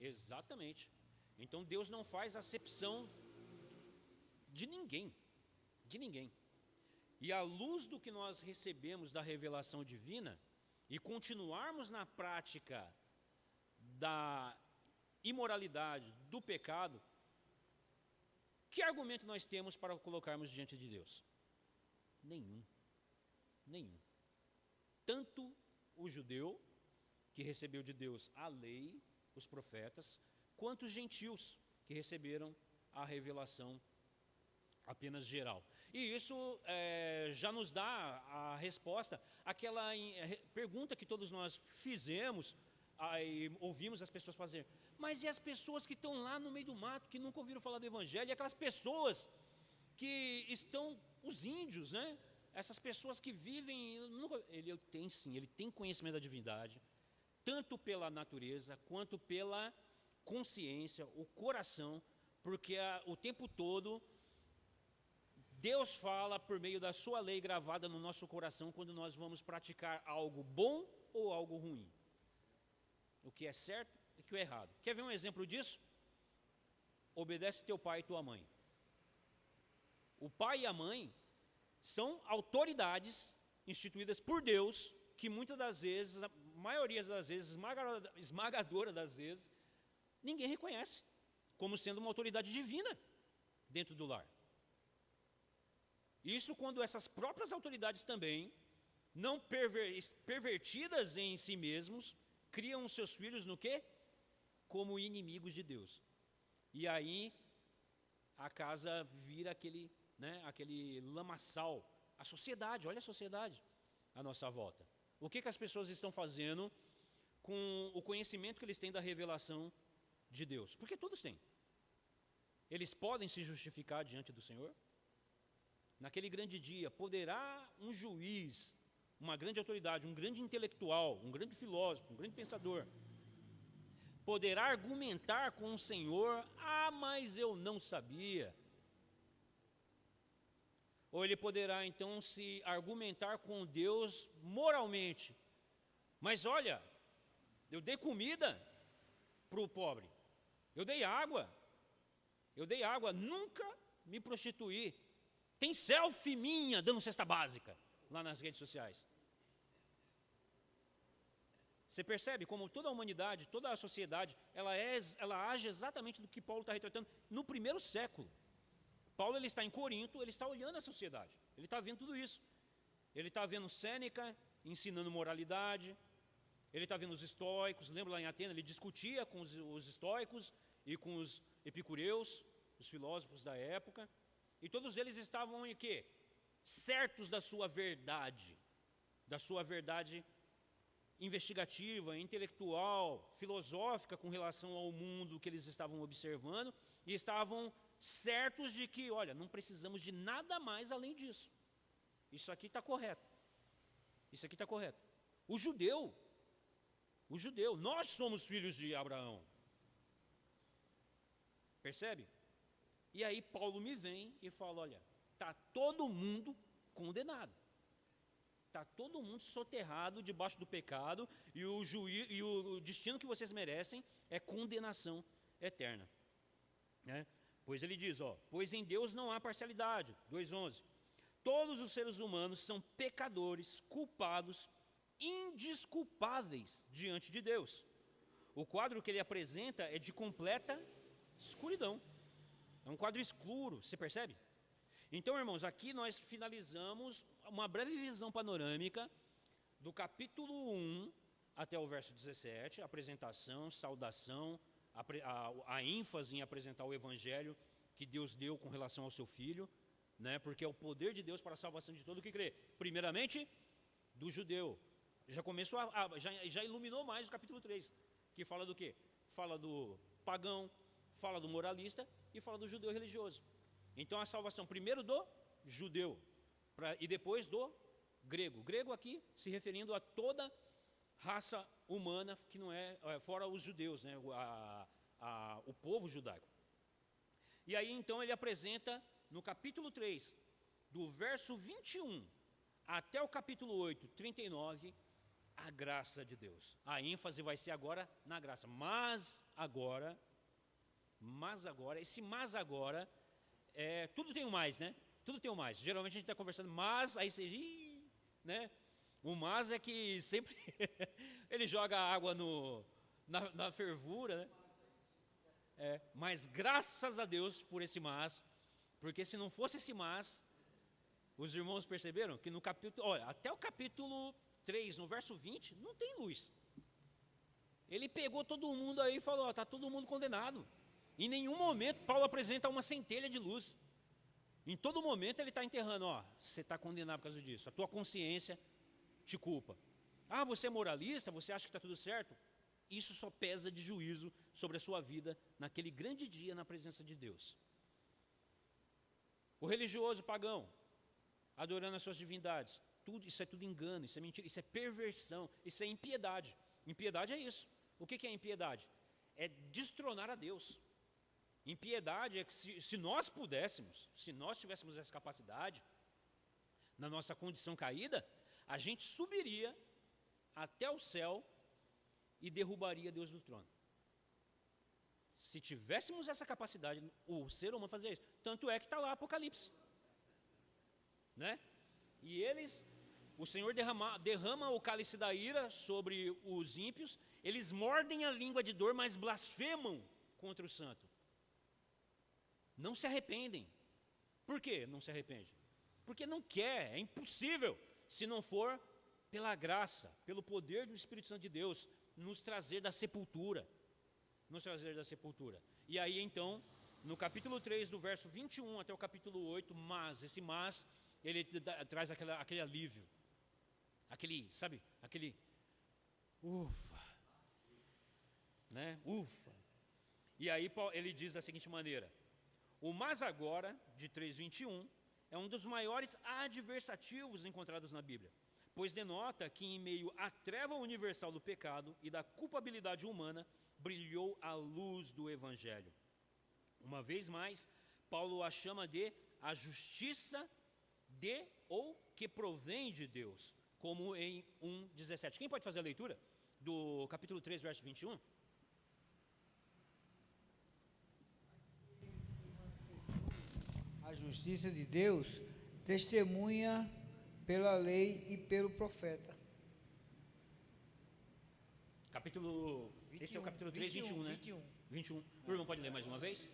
Exatamente. Então Deus não faz acepção de ninguém. De ninguém. E à luz do que nós recebemos da revelação divina e continuarmos na prática da imoralidade, do pecado, que argumento nós temos para colocarmos diante de Deus? Nenhum. Nenhum. Tanto o judeu, que recebeu de Deus a lei, os profetas, quanto os gentios, que receberam a revelação apenas geral. E isso já nos dá a resposta àquela pergunta que todos nós fizemos, e ouvimos as pessoas fazer. Mas e as pessoas que estão lá no meio do mato, que nunca ouviram falar do Evangelho, e aquelas pessoas que estão, os índios, né? Essas pessoas que vivem, ele tem sim, ele tem conhecimento da divindade, tanto pela natureza, quanto pela consciência, o coração, porque o tempo todo Deus fala por meio da sua lei gravada no nosso coração quando nós vamos praticar algo bom ou algo ruim. O que é certo e o que é errado. Quer ver um exemplo disso? Obedece teu pai e tua mãe. O pai e a mãe são autoridades instituídas por Deus, que muitas das vezes, a maioria das vezes, esmagadora das vezes, ninguém reconhece como sendo uma autoridade divina dentro do lar. Isso quando essas próprias autoridades também, não pervertidas em si mesmos, criam os seus filhos no quê? Como inimigos de Deus. E aí a casa vira aquele lamaçal. A sociedade, olha a sociedade à nossa volta. O que as pessoas estão fazendo com o conhecimento que eles têm da revelação de Deus? Porque todos têm. Eles podem se justificar diante do Senhor? Naquele grande dia, poderá um juiz, uma grande autoridade, um grande intelectual, um grande filósofo, um grande pensador, poderá argumentar com o Senhor, mas eu não sabia. Ou ele poderá então se argumentar com Deus moralmente. Mas olha, eu dei comida para o pobre, eu dei água, nunca me prostituí. Tem selfie minha dando cesta básica lá nas redes sociais. Você percebe como toda a humanidade, toda a sociedade, ela age exatamente do que Paulo está retratando no primeiro século. Paulo ele está em Corinto, ele está olhando a sociedade, ele está vendo tudo isso. Ele está vendo Sêneca ensinando moralidade, ele está vendo os estoicos. Lembra lá em Atenas, ele discutia com os estoicos e com os epicureus, os filósofos da época, e todos eles estavam em quê? Certos da sua verdade investigativa, intelectual, filosófica com relação ao mundo que eles estavam observando, e estavam certos de que, olha, não precisamos de nada mais além disso. Isso aqui está correto. Isso aqui está correto. O judeu, nós somos filhos de Abraão. Percebe? E aí Paulo me vem e fala, olha, está todo mundo condenado. Está todo mundo soterrado debaixo do pecado, e o destino que vocês merecem é condenação eterna. Né? Pois ele diz, pois em Deus não há parcialidade, 2:11. Todos os seres humanos são pecadores, culpados, indesculpáveis diante de Deus. O quadro que ele apresenta é de completa escuridão. É um quadro escuro, você percebe? Então, irmãos, aqui nós finalizamos uma breve visão panorâmica do capítulo 1 até o verso 17, apresentação, saudação, a ênfase em apresentar o evangelho que Deus deu com relação ao seu Filho, né? Porque é o poder de Deus para a salvação de todo o que crê. Primeiramente, do judeu. Já começou, já iluminou mais o capítulo 3, que fala do quê? Fala do pagão, fala do moralista e fala do judeu religioso. Então a salvação primeiro do judeu e depois do grego. Grego aqui se referindo a toda raça humana que não é, fora os judeus, né? O povo judaico. E aí então ele apresenta no capítulo 3, do verso 21 até o capítulo 8, 39, a graça de Deus. A ênfase vai ser agora na graça. Mas agora, tudo tem um mais, né? Tudo tem um mais. Geralmente a gente está conversando, mas, aí você, né? O mas é que sempre ele joga água na fervura, né? Mas graças a Deus por esse mas, porque se não fosse esse mas, os irmãos perceberam que no capítulo, olha, até o capítulo 3, no verso 20, não tem luz. Ele pegou todo mundo aí e falou, está todo mundo condenado. Em nenhum momento Paulo apresenta uma centelha de luz. Em todo momento ele está enterrando, você está condenado por causa disso, a tua consciência te culpa. Você é moralista, você acha que está tudo certo? Isso só pesa de juízo sobre a sua vida naquele grande dia na presença de Deus. O religioso pagão, adorando as suas divindades, isso é tudo engano, isso é mentira, isso é perversão, isso é impiedade. Impiedade é isso. O que é impiedade? É destronar a Deus. Impiedade é que se nós pudéssemos, se nós tivéssemos essa capacidade, na nossa condição caída, a gente subiria até o céu e derrubaria Deus do trono. Se tivéssemos essa capacidade, o ser humano fazia isso. Tanto é que está lá Apocalipse, né? E o Senhor derrama o cálice da ira sobre os ímpios, eles mordem a língua de dor, mas blasfemam contra o santo. Não se arrependem. Por que não se arrepende? Porque não quer, é impossível, se não for pela graça, pelo poder do Espírito Santo de Deus, nos trazer da sepultura. E aí então, no capítulo 3, do verso 21 até o capítulo 8, esse mas, ele traz aquele alívio, aquele ufa, né? Ufa. E aí ele diz da seguinte maneira, o mas agora, de 3:21, é um dos maiores adversativos encontrados na Bíblia, pois denota que em meio à treva universal do pecado e da culpabilidade humana, brilhou a luz do Evangelho. Uma vez mais, Paulo a chama de a justiça de ou que provém de Deus, como em 1:17. Quem pode fazer a leitura do capítulo 3, verso 21? A justiça de Deus testemunha pela lei e pelo profeta. Esse é o capítulo 3, 21, né? 21. O irmão pode ler mais uma vez?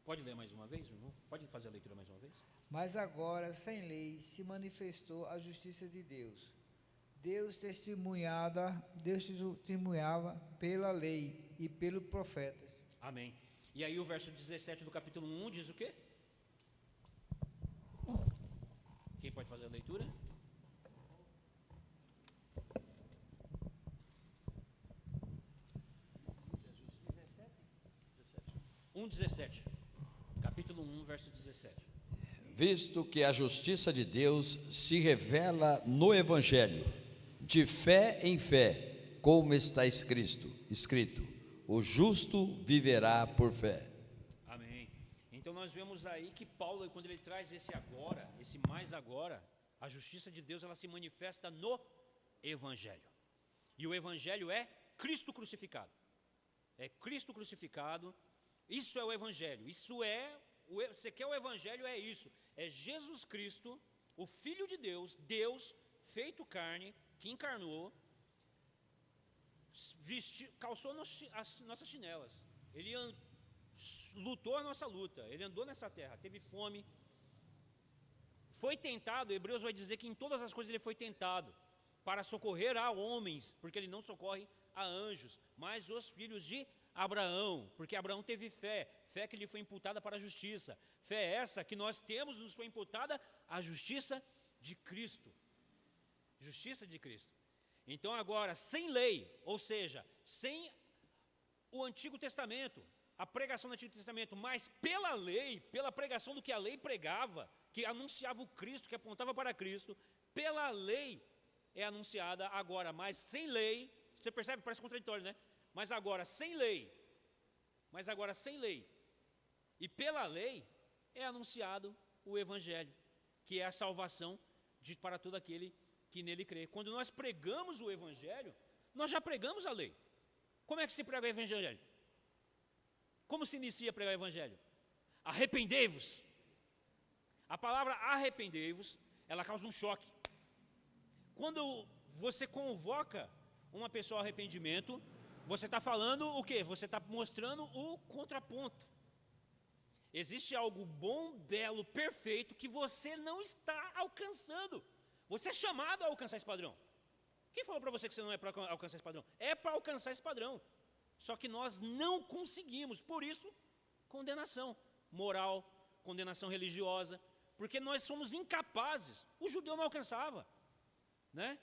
Pode ler mais uma vez, irmão? Pode fazer a leitura mais uma vez? Mas agora, sem lei, se manifestou a justiça de Deus. Deus testemunhava pela lei e pelos profetas. Amém. E aí o verso 17 do capítulo 1 diz o quê? Quem pode fazer a leitura? 1:17. Capítulo 1, verso 17. Visto que a justiça de Deus se revela no Evangelho, de fé em fé, como está escrito, o justo viverá por fé. Amém. Então nós vemos aí que Paulo, quando ele traz esse agora, esse mais agora, a justiça de Deus, ela se manifesta no Evangelho. E o Evangelho é Cristo crucificado. É Cristo crucificado. Isso é o Evangelho. Você quer o Evangelho, é isso. É Jesus Cristo, o Filho de Deus, Deus feito carne, que encarnou, calçou as nossas chinelas. Ele lutou a nossa luta. Ele andou nessa terra, teve fome. Foi tentado, Hebreus vai dizer que em todas as coisas ele foi tentado, para socorrer a homens, porque ele não socorre a anjos, mas os filhos de Abraão, porque Abraão teve fé que lhe foi imputada para a justiça. Fé essa que nós temos, nos foi imputada a justiça de Cristo. Justiça de Cristo. Então agora, sem lei, ou seja, sem o Antigo Testamento, a pregação do Antigo Testamento, mas pela lei, pela pregação do que a lei pregava, que anunciava o Cristo, que apontava para Cristo, pela lei é anunciada agora, mas sem lei, você percebe, parece contraditório, né? Mas agora sem lei, e pela lei é anunciado o Evangelho, que é a salvação para todo aquele que nele crê. Quando nós pregamos o Evangelho, nós já pregamos a lei. Como é que se prega o Evangelho? Como se inicia a pregar o Evangelho? Arrependei-vos. A palavra arrependei-vos, ela causa um choque. Quando você convoca uma pessoa ao arrependimento, você está falando o quê? Você está mostrando o contraponto. Existe algo bom, belo, perfeito, que você não está alcançando. Você é chamado a alcançar esse padrão. Quem falou para você que você não é para alcançar esse padrão? É para alcançar esse padrão. Só que nós não conseguimos. Por isso, condenação moral, condenação religiosa. Porque nós somos incapazes. O judeu não alcançava. Né?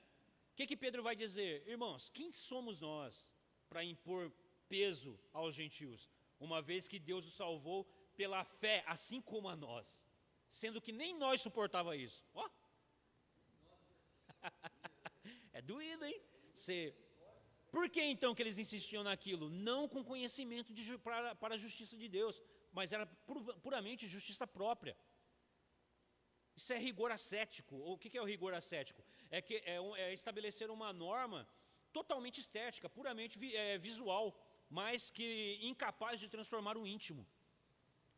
O que Pedro vai dizer? Irmãos, quem somos nós para impor peso aos gentios? Uma vez que Deus os salvou pela fé, assim como a nós. Sendo que nem nós suportava isso. Ó. É doído, hein? Por que então que eles insistiam naquilo? Não com conhecimento para a justiça de Deus, mas era puramente justiça própria. Isso é rigor ascético. O que é o rigor ascético? É estabelecer uma norma totalmente estética, puramente visual, mas que incapaz de transformar o íntimo.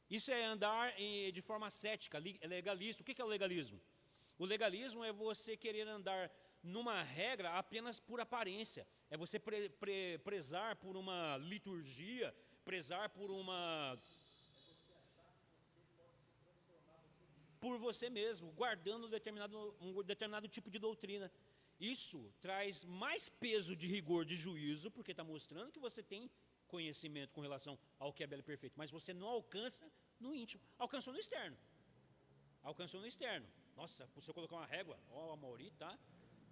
Isso é andar de forma ascética, legalista. O que é o legalismo? O legalismo é você querer andar numa regra apenas por aparência. É você prezar por uma liturgia, prezar por você mesmo, guardando um determinado tipo de doutrina. Isso traz mais peso de rigor de juízo, porque está mostrando que você tem conhecimento com relação ao que é belo e perfeito, mas você não alcança no íntimo, alcançou no externo. Nossa, se eu colocar uma régua, ó, a Mauri tá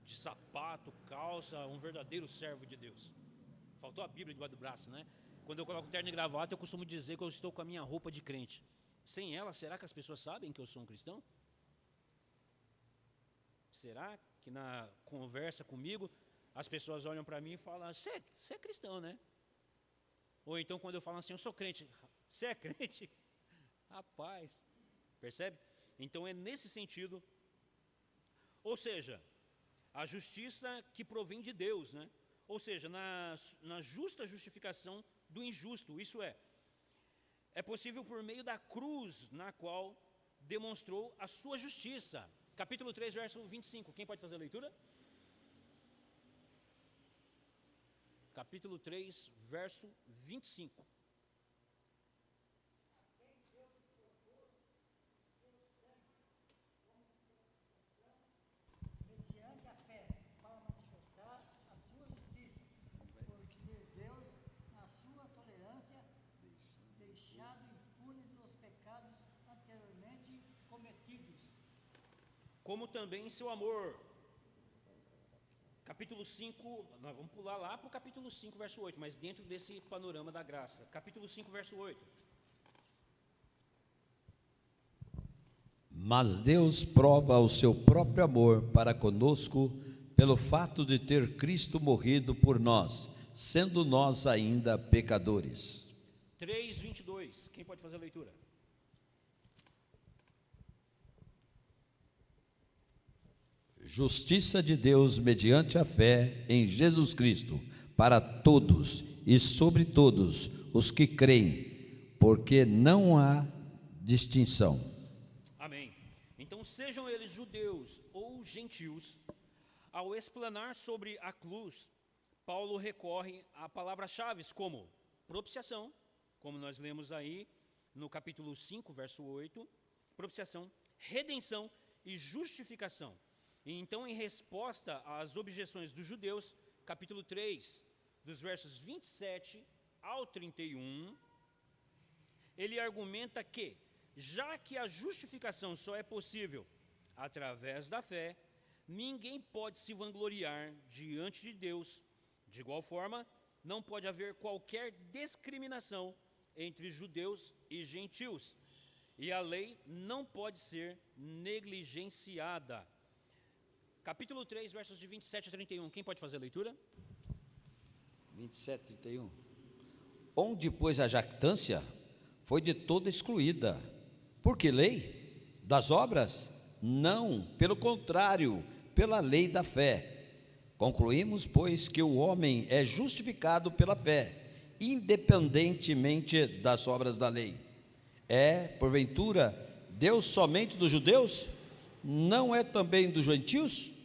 de sapato, calça, um verdadeiro servo de Deus. Faltou a Bíblia debaixo do braço, né? Quando eu coloco terno e gravata, eu costumo dizer que eu estou com a minha roupa de crente. Sem ela, será que as pessoas sabem que eu sou um cristão? Será que na conversa comigo, as pessoas olham para mim e falam, você é cristão, né? Ou então quando eu falo assim, eu sou crente, você é crente? Rapaz, percebe? Então é nesse sentido, ou seja, a justiça que provém de Deus, né? Ou seja, na justa justificação do injusto, isso é possível por meio da cruz, na qual demonstrou a sua justiça. Capítulo 3, verso 25, quem pode fazer a leitura? Capítulo 3, verso 25. como também em seu amor. Capítulo 5, nós vamos pular lá para o capítulo 5, verso 8, mas dentro desse panorama da graça. Capítulo 5, verso 8. Mas Deus prova o seu próprio amor para conosco pelo fato de ter Cristo morrido por nós, sendo nós ainda pecadores. 3:22. Quem pode fazer a leitura? Justiça de Deus mediante a fé em Jesus Cristo, para todos e sobre todos os que creem, porque não há distinção. Amém. Então, sejam eles judeus ou gentios, ao explanar sobre a cruz, Paulo recorre a palavras-chave como propiciação, como nós lemos aí no capítulo 5, verso 8, propiciação, redenção e justificação. E então, em resposta às objeções dos judeus, capítulo 3, dos versos 27 ao 31, ele argumenta que, já que a justificação só é possível através da fé, ninguém pode se vangloriar diante de Deus. De igual forma, não pode haver qualquer discriminação entre judeus e gentios, e a lei não pode ser negligenciada. Capítulo 3, versos de 27 a 31. Quem pode fazer a leitura? 27, 31. Onde, pois, a jactância foi de toda excluída. Por que lei? Das obras? Não, pelo contrário, pela lei da fé. Concluímos, pois, que o homem é justificado pela fé, independentemente das obras da lei. É, porventura, Deus somente dos judeus? Não é também dos gentios?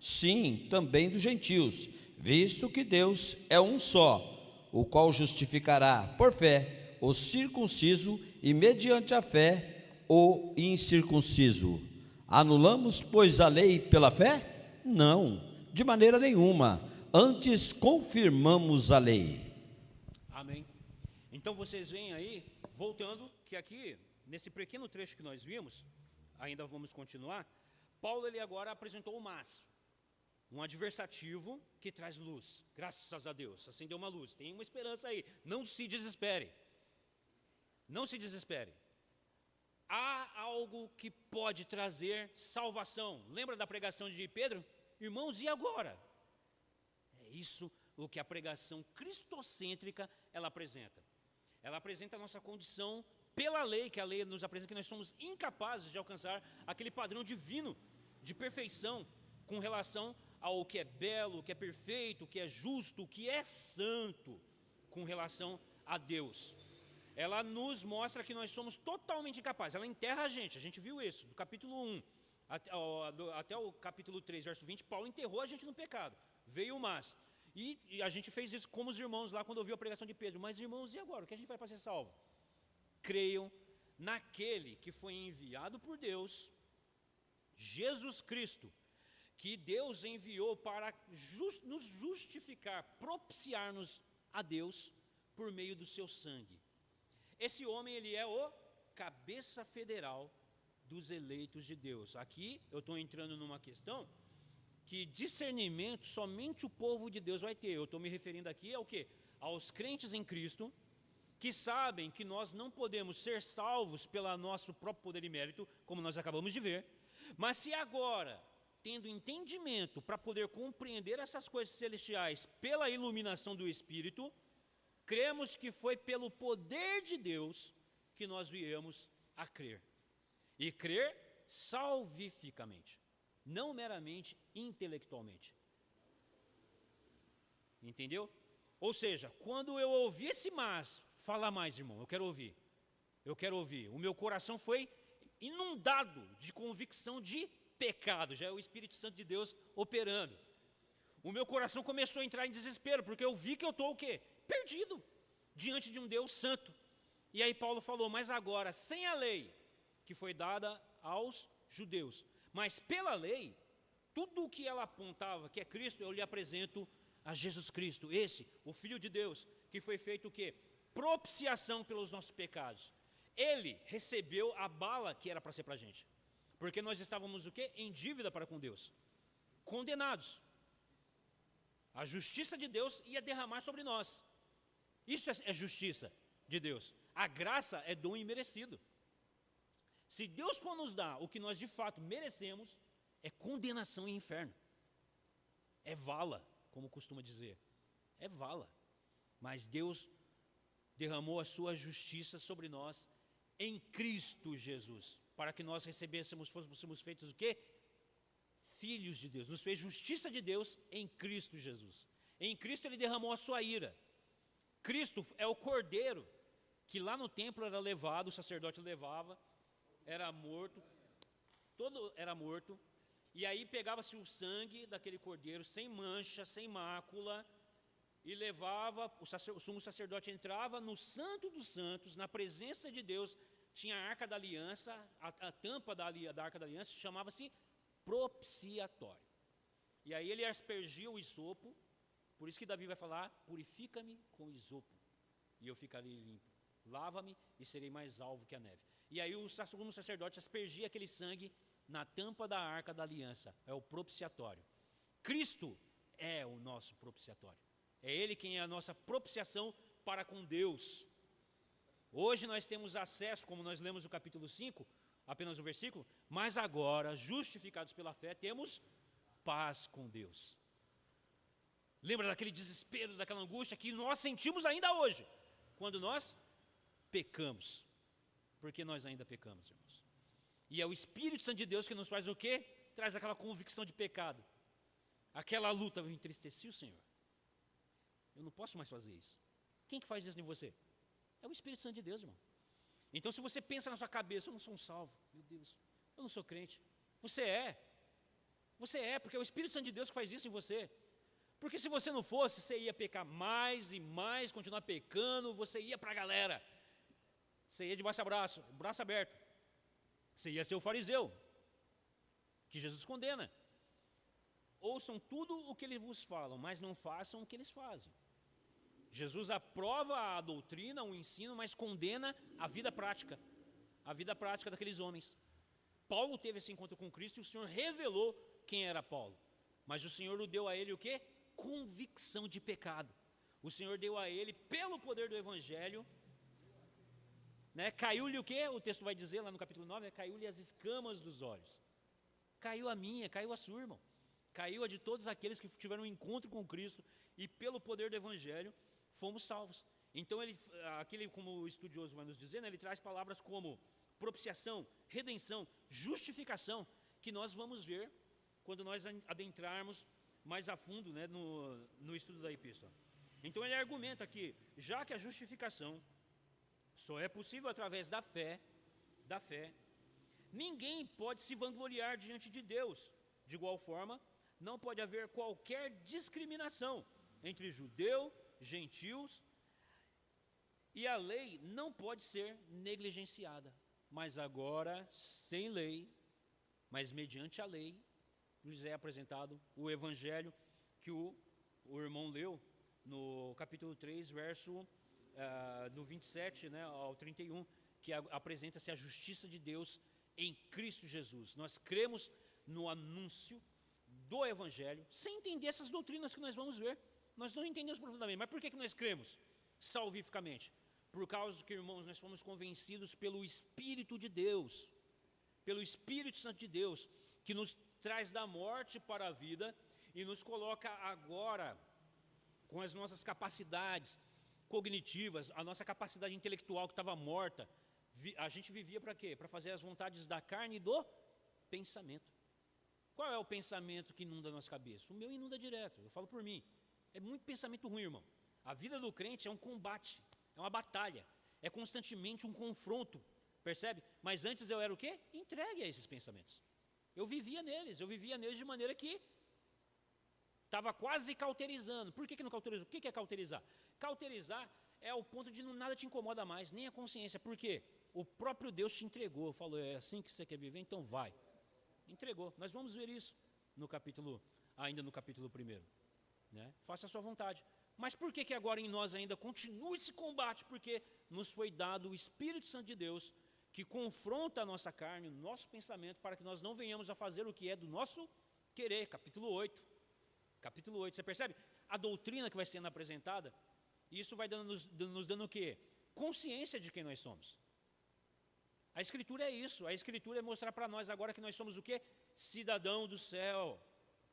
Sim, também dos gentios, visto que Deus é um só, o qual justificará por fé o circunciso e mediante a fé o incircunciso. Anulamos, pois, a lei pela fé? Não, de maneira nenhuma, antes confirmamos a lei. Amém. Então vocês veem aí, voltando, que aqui, nesse pequeno trecho que nós vimos, ainda vamos continuar, Paulo ele agora apresentou o mas, um adversativo que traz luz, graças a Deus, acendeu uma luz, tem uma esperança aí, não se desespere, não se desespere, há algo que pode trazer salvação. Lembra da pregação de Pedro? Irmãos, e agora? É isso o que a pregação cristocêntrica ela apresenta a nossa condição pela lei, que a lei nos apresenta que nós somos incapazes de alcançar aquele padrão divino de perfeição com relação ao que é belo, o que é perfeito, o que é justo, o que é santo com relação a Deus. Ela nos mostra que nós somos totalmente incapazes, ela enterra a gente viu isso, do capítulo 1 até o capítulo 3, verso 20, Paulo enterrou a gente no pecado, veio o mas, e a gente fez isso como os irmãos lá quando ouviu a pregação de Pedro, mas irmãos, e agora, o que a gente vai para ser salvo? Creiam naquele que foi enviado por Deus, Jesus Cristo, que Deus enviou para nos justificar, propiciar-nos a Deus por meio do seu sangue. Esse homem, ele é o cabeça federal dos eleitos de Deus. Aqui eu estou entrando numa questão que discernimento somente o povo de Deus vai ter. Eu estou me referindo aqui ao quê? Aos crentes em Cristo, que sabem que nós não podemos ser salvos pelo nosso próprio poder e mérito, como nós acabamos de ver, mas se agora, tendo entendimento para poder compreender essas coisas celestiais pela iluminação do Espírito, cremos que foi pelo poder de Deus que nós viemos a crer. E crer salvificamente, não meramente intelectualmente. Entendeu? Ou seja, quando eu ouvi esse mas, fala mais, irmão, eu quero ouvir. O meu coração foi inundado de convicção de pecado, já é o Espírito Santo de Deus operando. O meu coração começou a entrar em desespero, porque eu vi que eu estou o quê? Perdido, diante de um Deus santo. E aí Paulo falou, mas agora, sem a lei, que foi dada aos judeus, mas pela lei, tudo o que ela apontava, que é Cristo, eu lhe apresento a Jesus Cristo, esse, o Filho de Deus, que foi feito o quê? Propiciação pelos nossos pecados. Ele recebeu a bala que era para ser para a gente. Porque nós estávamos o quê? Em dívida para com Deus. Condenados. A justiça de Deus ia derramar sobre nós. Isso é justiça de Deus. A graça é dom imerecido. Se Deus for nos dar o que nós de fato merecemos, é condenação e inferno. É vala, como costuma dizer. É vala. Mas Deus derramou a sua justiça sobre nós em Cristo Jesus, para que nós recebêssemos, fôssemos feitos o quê? Filhos de Deus. Nos fez justiça de Deus em Cristo Jesus. Em Cristo ele derramou a sua ira. Cristo é o cordeiro que lá no templo era levado, o sacerdote levava, era morto, todo era morto, e aí pegava-se o sangue daquele cordeiro, sem mancha, sem mácula, e levava, o sumo sacerdote entrava no Santo dos Santos, na presença de Deus, tinha a Arca da Aliança, a tampa da Arca da Aliança chamava-se propiciatório. E aí ele aspergia o isopo, por isso que Davi vai falar, purifica-me com isopo, e eu ficarei limpo. Lava-me e serei mais alvo que a neve. E aí o sumo sacerdote aspergia aquele sangue na tampa da Arca da Aliança, é o propiciatório. Cristo é o nosso propiciatório. É Ele quem é a nossa propiciação para com Deus. Hoje nós temos acesso, como nós lemos no capítulo 5, apenas um versículo, mas agora, justificados pela fé, temos paz com Deus. Lembra daquele desespero, daquela angústia que nós sentimos ainda hoje, quando nós pecamos, porque nós ainda pecamos, irmãos. E é o Espírito Santo de Deus que nos faz o quê? Traz aquela convicção de pecado. Aquela luta, eu entristeci o Senhor. Eu não posso mais fazer isso. Quem que faz isso em você? É o Espírito Santo de Deus, irmão. Então se você pensa na sua cabeça, eu não sou um salvo, meu Deus, eu não sou crente. Você é, porque é o Espírito Santo de Deus que faz isso em você. Porque se você não fosse, você ia pecar mais e mais, continuar pecando, você ia para a galera. Você ia de braço aberto. Você ia ser o fariseu, que Jesus condena. Ouçam tudo o que eles vos falam, mas não façam o que eles fazem. Jesus aprova a doutrina, o ensino, mas condena a vida prática daqueles homens. Paulo teve esse encontro com Cristo e o Senhor revelou quem era Paulo. Mas o Senhor deu a ele o quê? Convicção de pecado. O Senhor deu a ele, pelo poder do Evangelho, caiu-lhe o quê? O texto vai dizer lá no capítulo 9, caiu-lhe as escamas dos olhos. Caiu a minha, caiu a sua, irmão. Caiu a de todos aqueles que tiveram um encontro com Cristo e pelo poder do Evangelho fomos salvos. Então, como o estudioso vai nos dizer, ele traz palavras como propiciação, redenção, justificação, que nós vamos ver quando nós adentrarmos mais a fundo no estudo da epístola. Então, ele argumenta que, já que a justificação só é possível através da fé, ninguém pode se vangloriar diante de Deus. De igual forma, não pode haver qualquer discriminação entre judeu, gentios, e a lei não pode ser negligenciada. Mas agora, sem lei, mas mediante a lei, nos é apresentado o evangelho que o irmão leu no capítulo 3, verso do 27 ao 31, que apresenta-se a justiça de Deus em Cristo Jesus. Nós cremos no anúncio do evangelho, sem entender essas doutrinas que nós vamos ver. Nós não entendemos profundamente, mas por que nós cremos salvificamente? Por causa que, irmãos, nós fomos convencidos pelo Espírito de Deus, pelo Espírito Santo de Deus, que nos traz da morte para a vida e nos coloca agora, com as nossas capacidades cognitivas, a nossa capacidade intelectual que estava morta. A gente vivia para quê? Para fazer as vontades da carne e do pensamento. Qual é o pensamento que inunda a nossa cabeça? O meu inunda direto, eu falo por mim. É muito pensamento ruim, irmão. A vida do crente é um combate, é uma batalha, é constantemente um confronto, percebe? Mas antes eu era o quê? Entregue a esses pensamentos. Eu vivia neles de maneira que estava quase cauterizando. Por que não cauterizou? O que é cauterizar? Cauterizar é o ponto de nada te incomoda mais, nem a consciência. Por quê? O próprio Deus te entregou, falou, é assim que você quer viver? Então vai. Entregou. Nós vamos ver isso ainda no capítulo 1. Faça a sua vontade. Mas por que agora em nós ainda continua esse combate? Porque nos foi dado o Espírito Santo de Deus, que confronta a nossa carne, o nosso pensamento, para que nós não venhamos a fazer o que é do nosso querer. Capítulo 8. Capítulo 8. Você percebe? A doutrina que vai sendo apresentada, isso vai nos dando o quê? Consciência de quem nós somos. A Escritura é isso. A Escritura é mostrar para nós agora que nós somos o quê? Cidadão do céu.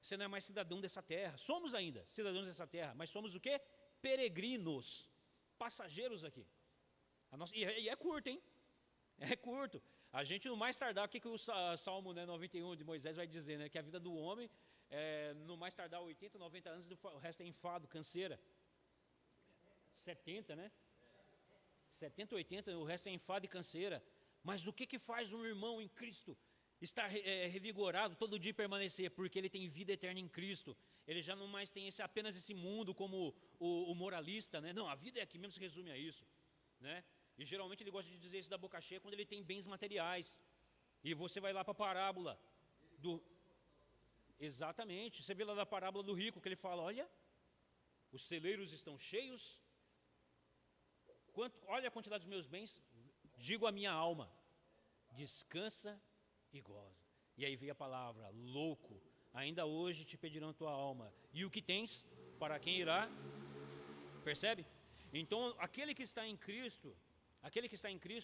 Você não é mais cidadão dessa terra. Somos ainda cidadãos dessa terra, mas somos o quê? Peregrinos, passageiros aqui. E é curto, hein? É curto. A gente, no mais tardar, o que o Salmo 91 de Moisés vai dizer, né? Que a vida do homem, no mais tardar 80, 90 anos, o resto é enfado, canseira. 70, né? 70, 80, o resto é enfado e canseira. Mas o que faz um irmão em Cristo estar revigorado todo dia e permanecer? Porque ele tem vida eterna em Cristo. Ele já não mais tem apenas esse mundo como o moralista, né? Não, a vida é aqui mesmo, se resume a isso, né? E geralmente ele gosta de dizer isso da boca cheia quando ele tem bens materiais. E você vai lá para a parábola do... Exatamente, você vê lá da parábola do rico, que ele fala, olha, os celeiros estão cheios, olha a quantidade dos meus bens, digo à minha alma, descansa e goza. E aí veio a palavra, louco, ainda hoje te pedirão a tua alma. E o que tens, para quem irá? Percebe? Então, aquele que está em Cristo,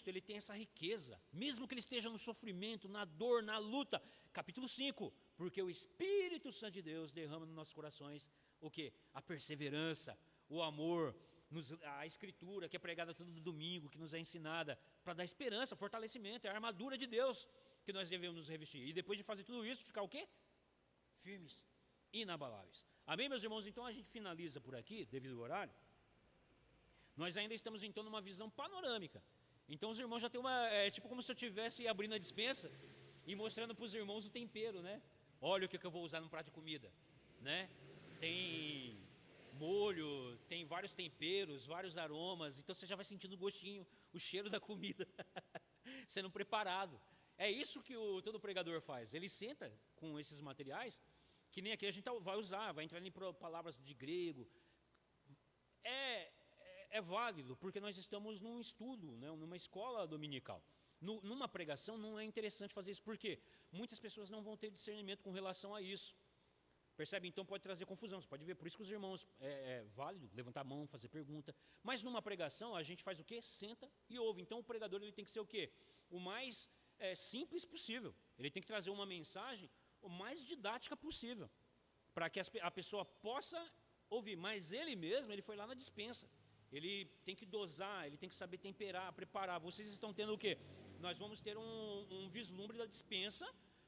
ele tem essa riqueza, mesmo que ele esteja no sofrimento, na dor, na luta. Capítulo 5, porque o Espírito Santo de Deus derrama nos nossos corações o quê? A perseverança, o amor, a Escritura, que é pregada todo domingo, que nos é ensinada, para dar esperança, fortalecimento, é a armadura de Deus que nós devemos nos revestir. E depois de fazer tudo isso, ficar o quê? Firmes, inabaláveis. Amém, meus irmãos? Então a gente finaliza por aqui, devido ao horário. Nós ainda estamos então numa visão panorâmica. Então os irmãos já têm tipo como se eu estivesse abrindo a despensa e mostrando para os irmãos o tempero, né? Olha o que eu vou usar no prato de comida, né? Tem molho, tem vários temperos, vários aromas. Então você já vai sentindo o gostinho, o cheiro da comida sendo preparado. É isso que todo pregador faz. Ele senta com esses materiais, que nem aqui a gente vai usar, vai entrar em palavras de grego. É válido, porque nós estamos num estudo, né, numa escola dominical. Numa pregação não é interessante fazer isso, porque muitas pessoas não vão ter discernimento com relação a isso. Percebe? Então pode trazer confusão, você pode ver, por isso que os irmãos, é válido levantar a mão, fazer pergunta, mas numa pregação a gente faz o quê? Senta e ouve. Então o pregador ele tem que ser o quê? O mais simples possível, ele tem que trazer uma mensagem o mais didática possível, para que a pessoa possa ouvir, mas ele mesmo, ele foi lá na despensa, ele tem que dosar, ele tem que saber temperar, preparar. Vocês estão tendo o quê? Nós vamos ter um vislumbre da despensa,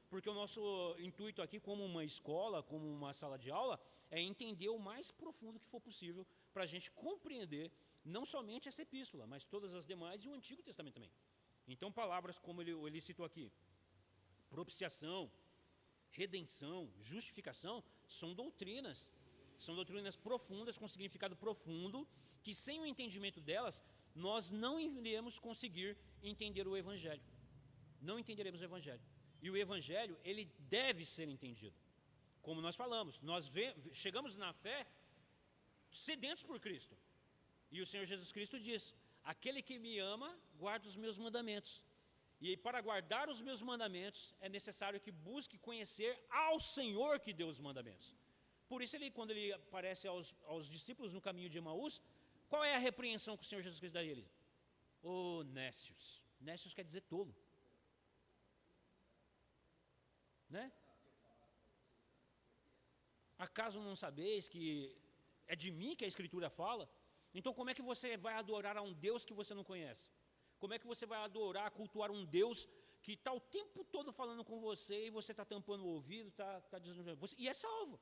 porque o nosso intuito aqui, como uma escola, como uma sala de aula, é entender o mais profundo que for possível, para a gente compreender não somente essa epístola, mas todas as demais e o Antigo Testamento também. Então palavras como ele citou aqui, propiciação, redenção, justificação, são doutrinas profundas, com significado profundo, que sem o entendimento delas, nós não iremos conseguir entender o Evangelho. Não entenderemos o Evangelho. E o Evangelho, ele deve ser entendido. Como nós falamos, nós chegamos na fé sedentos por Cristo. E o Senhor Jesus Cristo diz, aquele que me ama, guarda os meus mandamentos. E para guardar os meus mandamentos, é necessário que busque conhecer ao Senhor que deu os mandamentos. Por isso, quando ele aparece aos discípulos no caminho de Emaús, qual é a repreensão que o Senhor Jesus Cristo dá a ele? Ô nécios. Nécios quer dizer tolo. Né? Acaso não sabeis que é de mim que a Escritura fala? Então como é que você vai adorar a um Deus que você não conhece? Como é que você vai adorar, cultuar um Deus que está o tempo todo falando com você e você está tampando o ouvido, está e é salvo?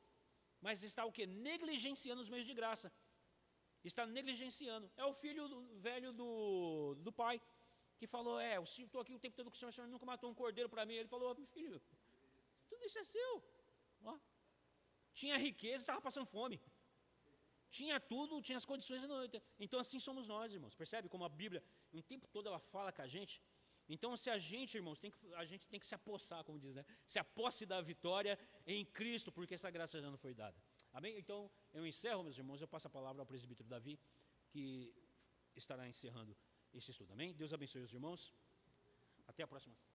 Mas está o quê? Negligenciando os meios de graça. Está negligenciando. É o filho velho do pai, que falou, eu estou aqui o tempo todo com o senhor nunca matou um cordeiro para mim. Ele falou, filho, tudo isso é seu. Ó, tinha riqueza, estava passando fome. Tinha tudo, tinha as condições. Então assim somos nós, irmãos. Percebe como a Bíblia, o tempo todo ela fala com a gente? Então se a gente, irmãos, a gente tem que se apossar, como diz, né? Se aposse da vitória em Cristo, porque essa graça já não foi dada. Amém? Então eu encerro, meus irmãos, eu passo a palavra ao presbítero Davi, que estará encerrando esse estudo. Amém? Deus abençoe os irmãos. Até a próxima.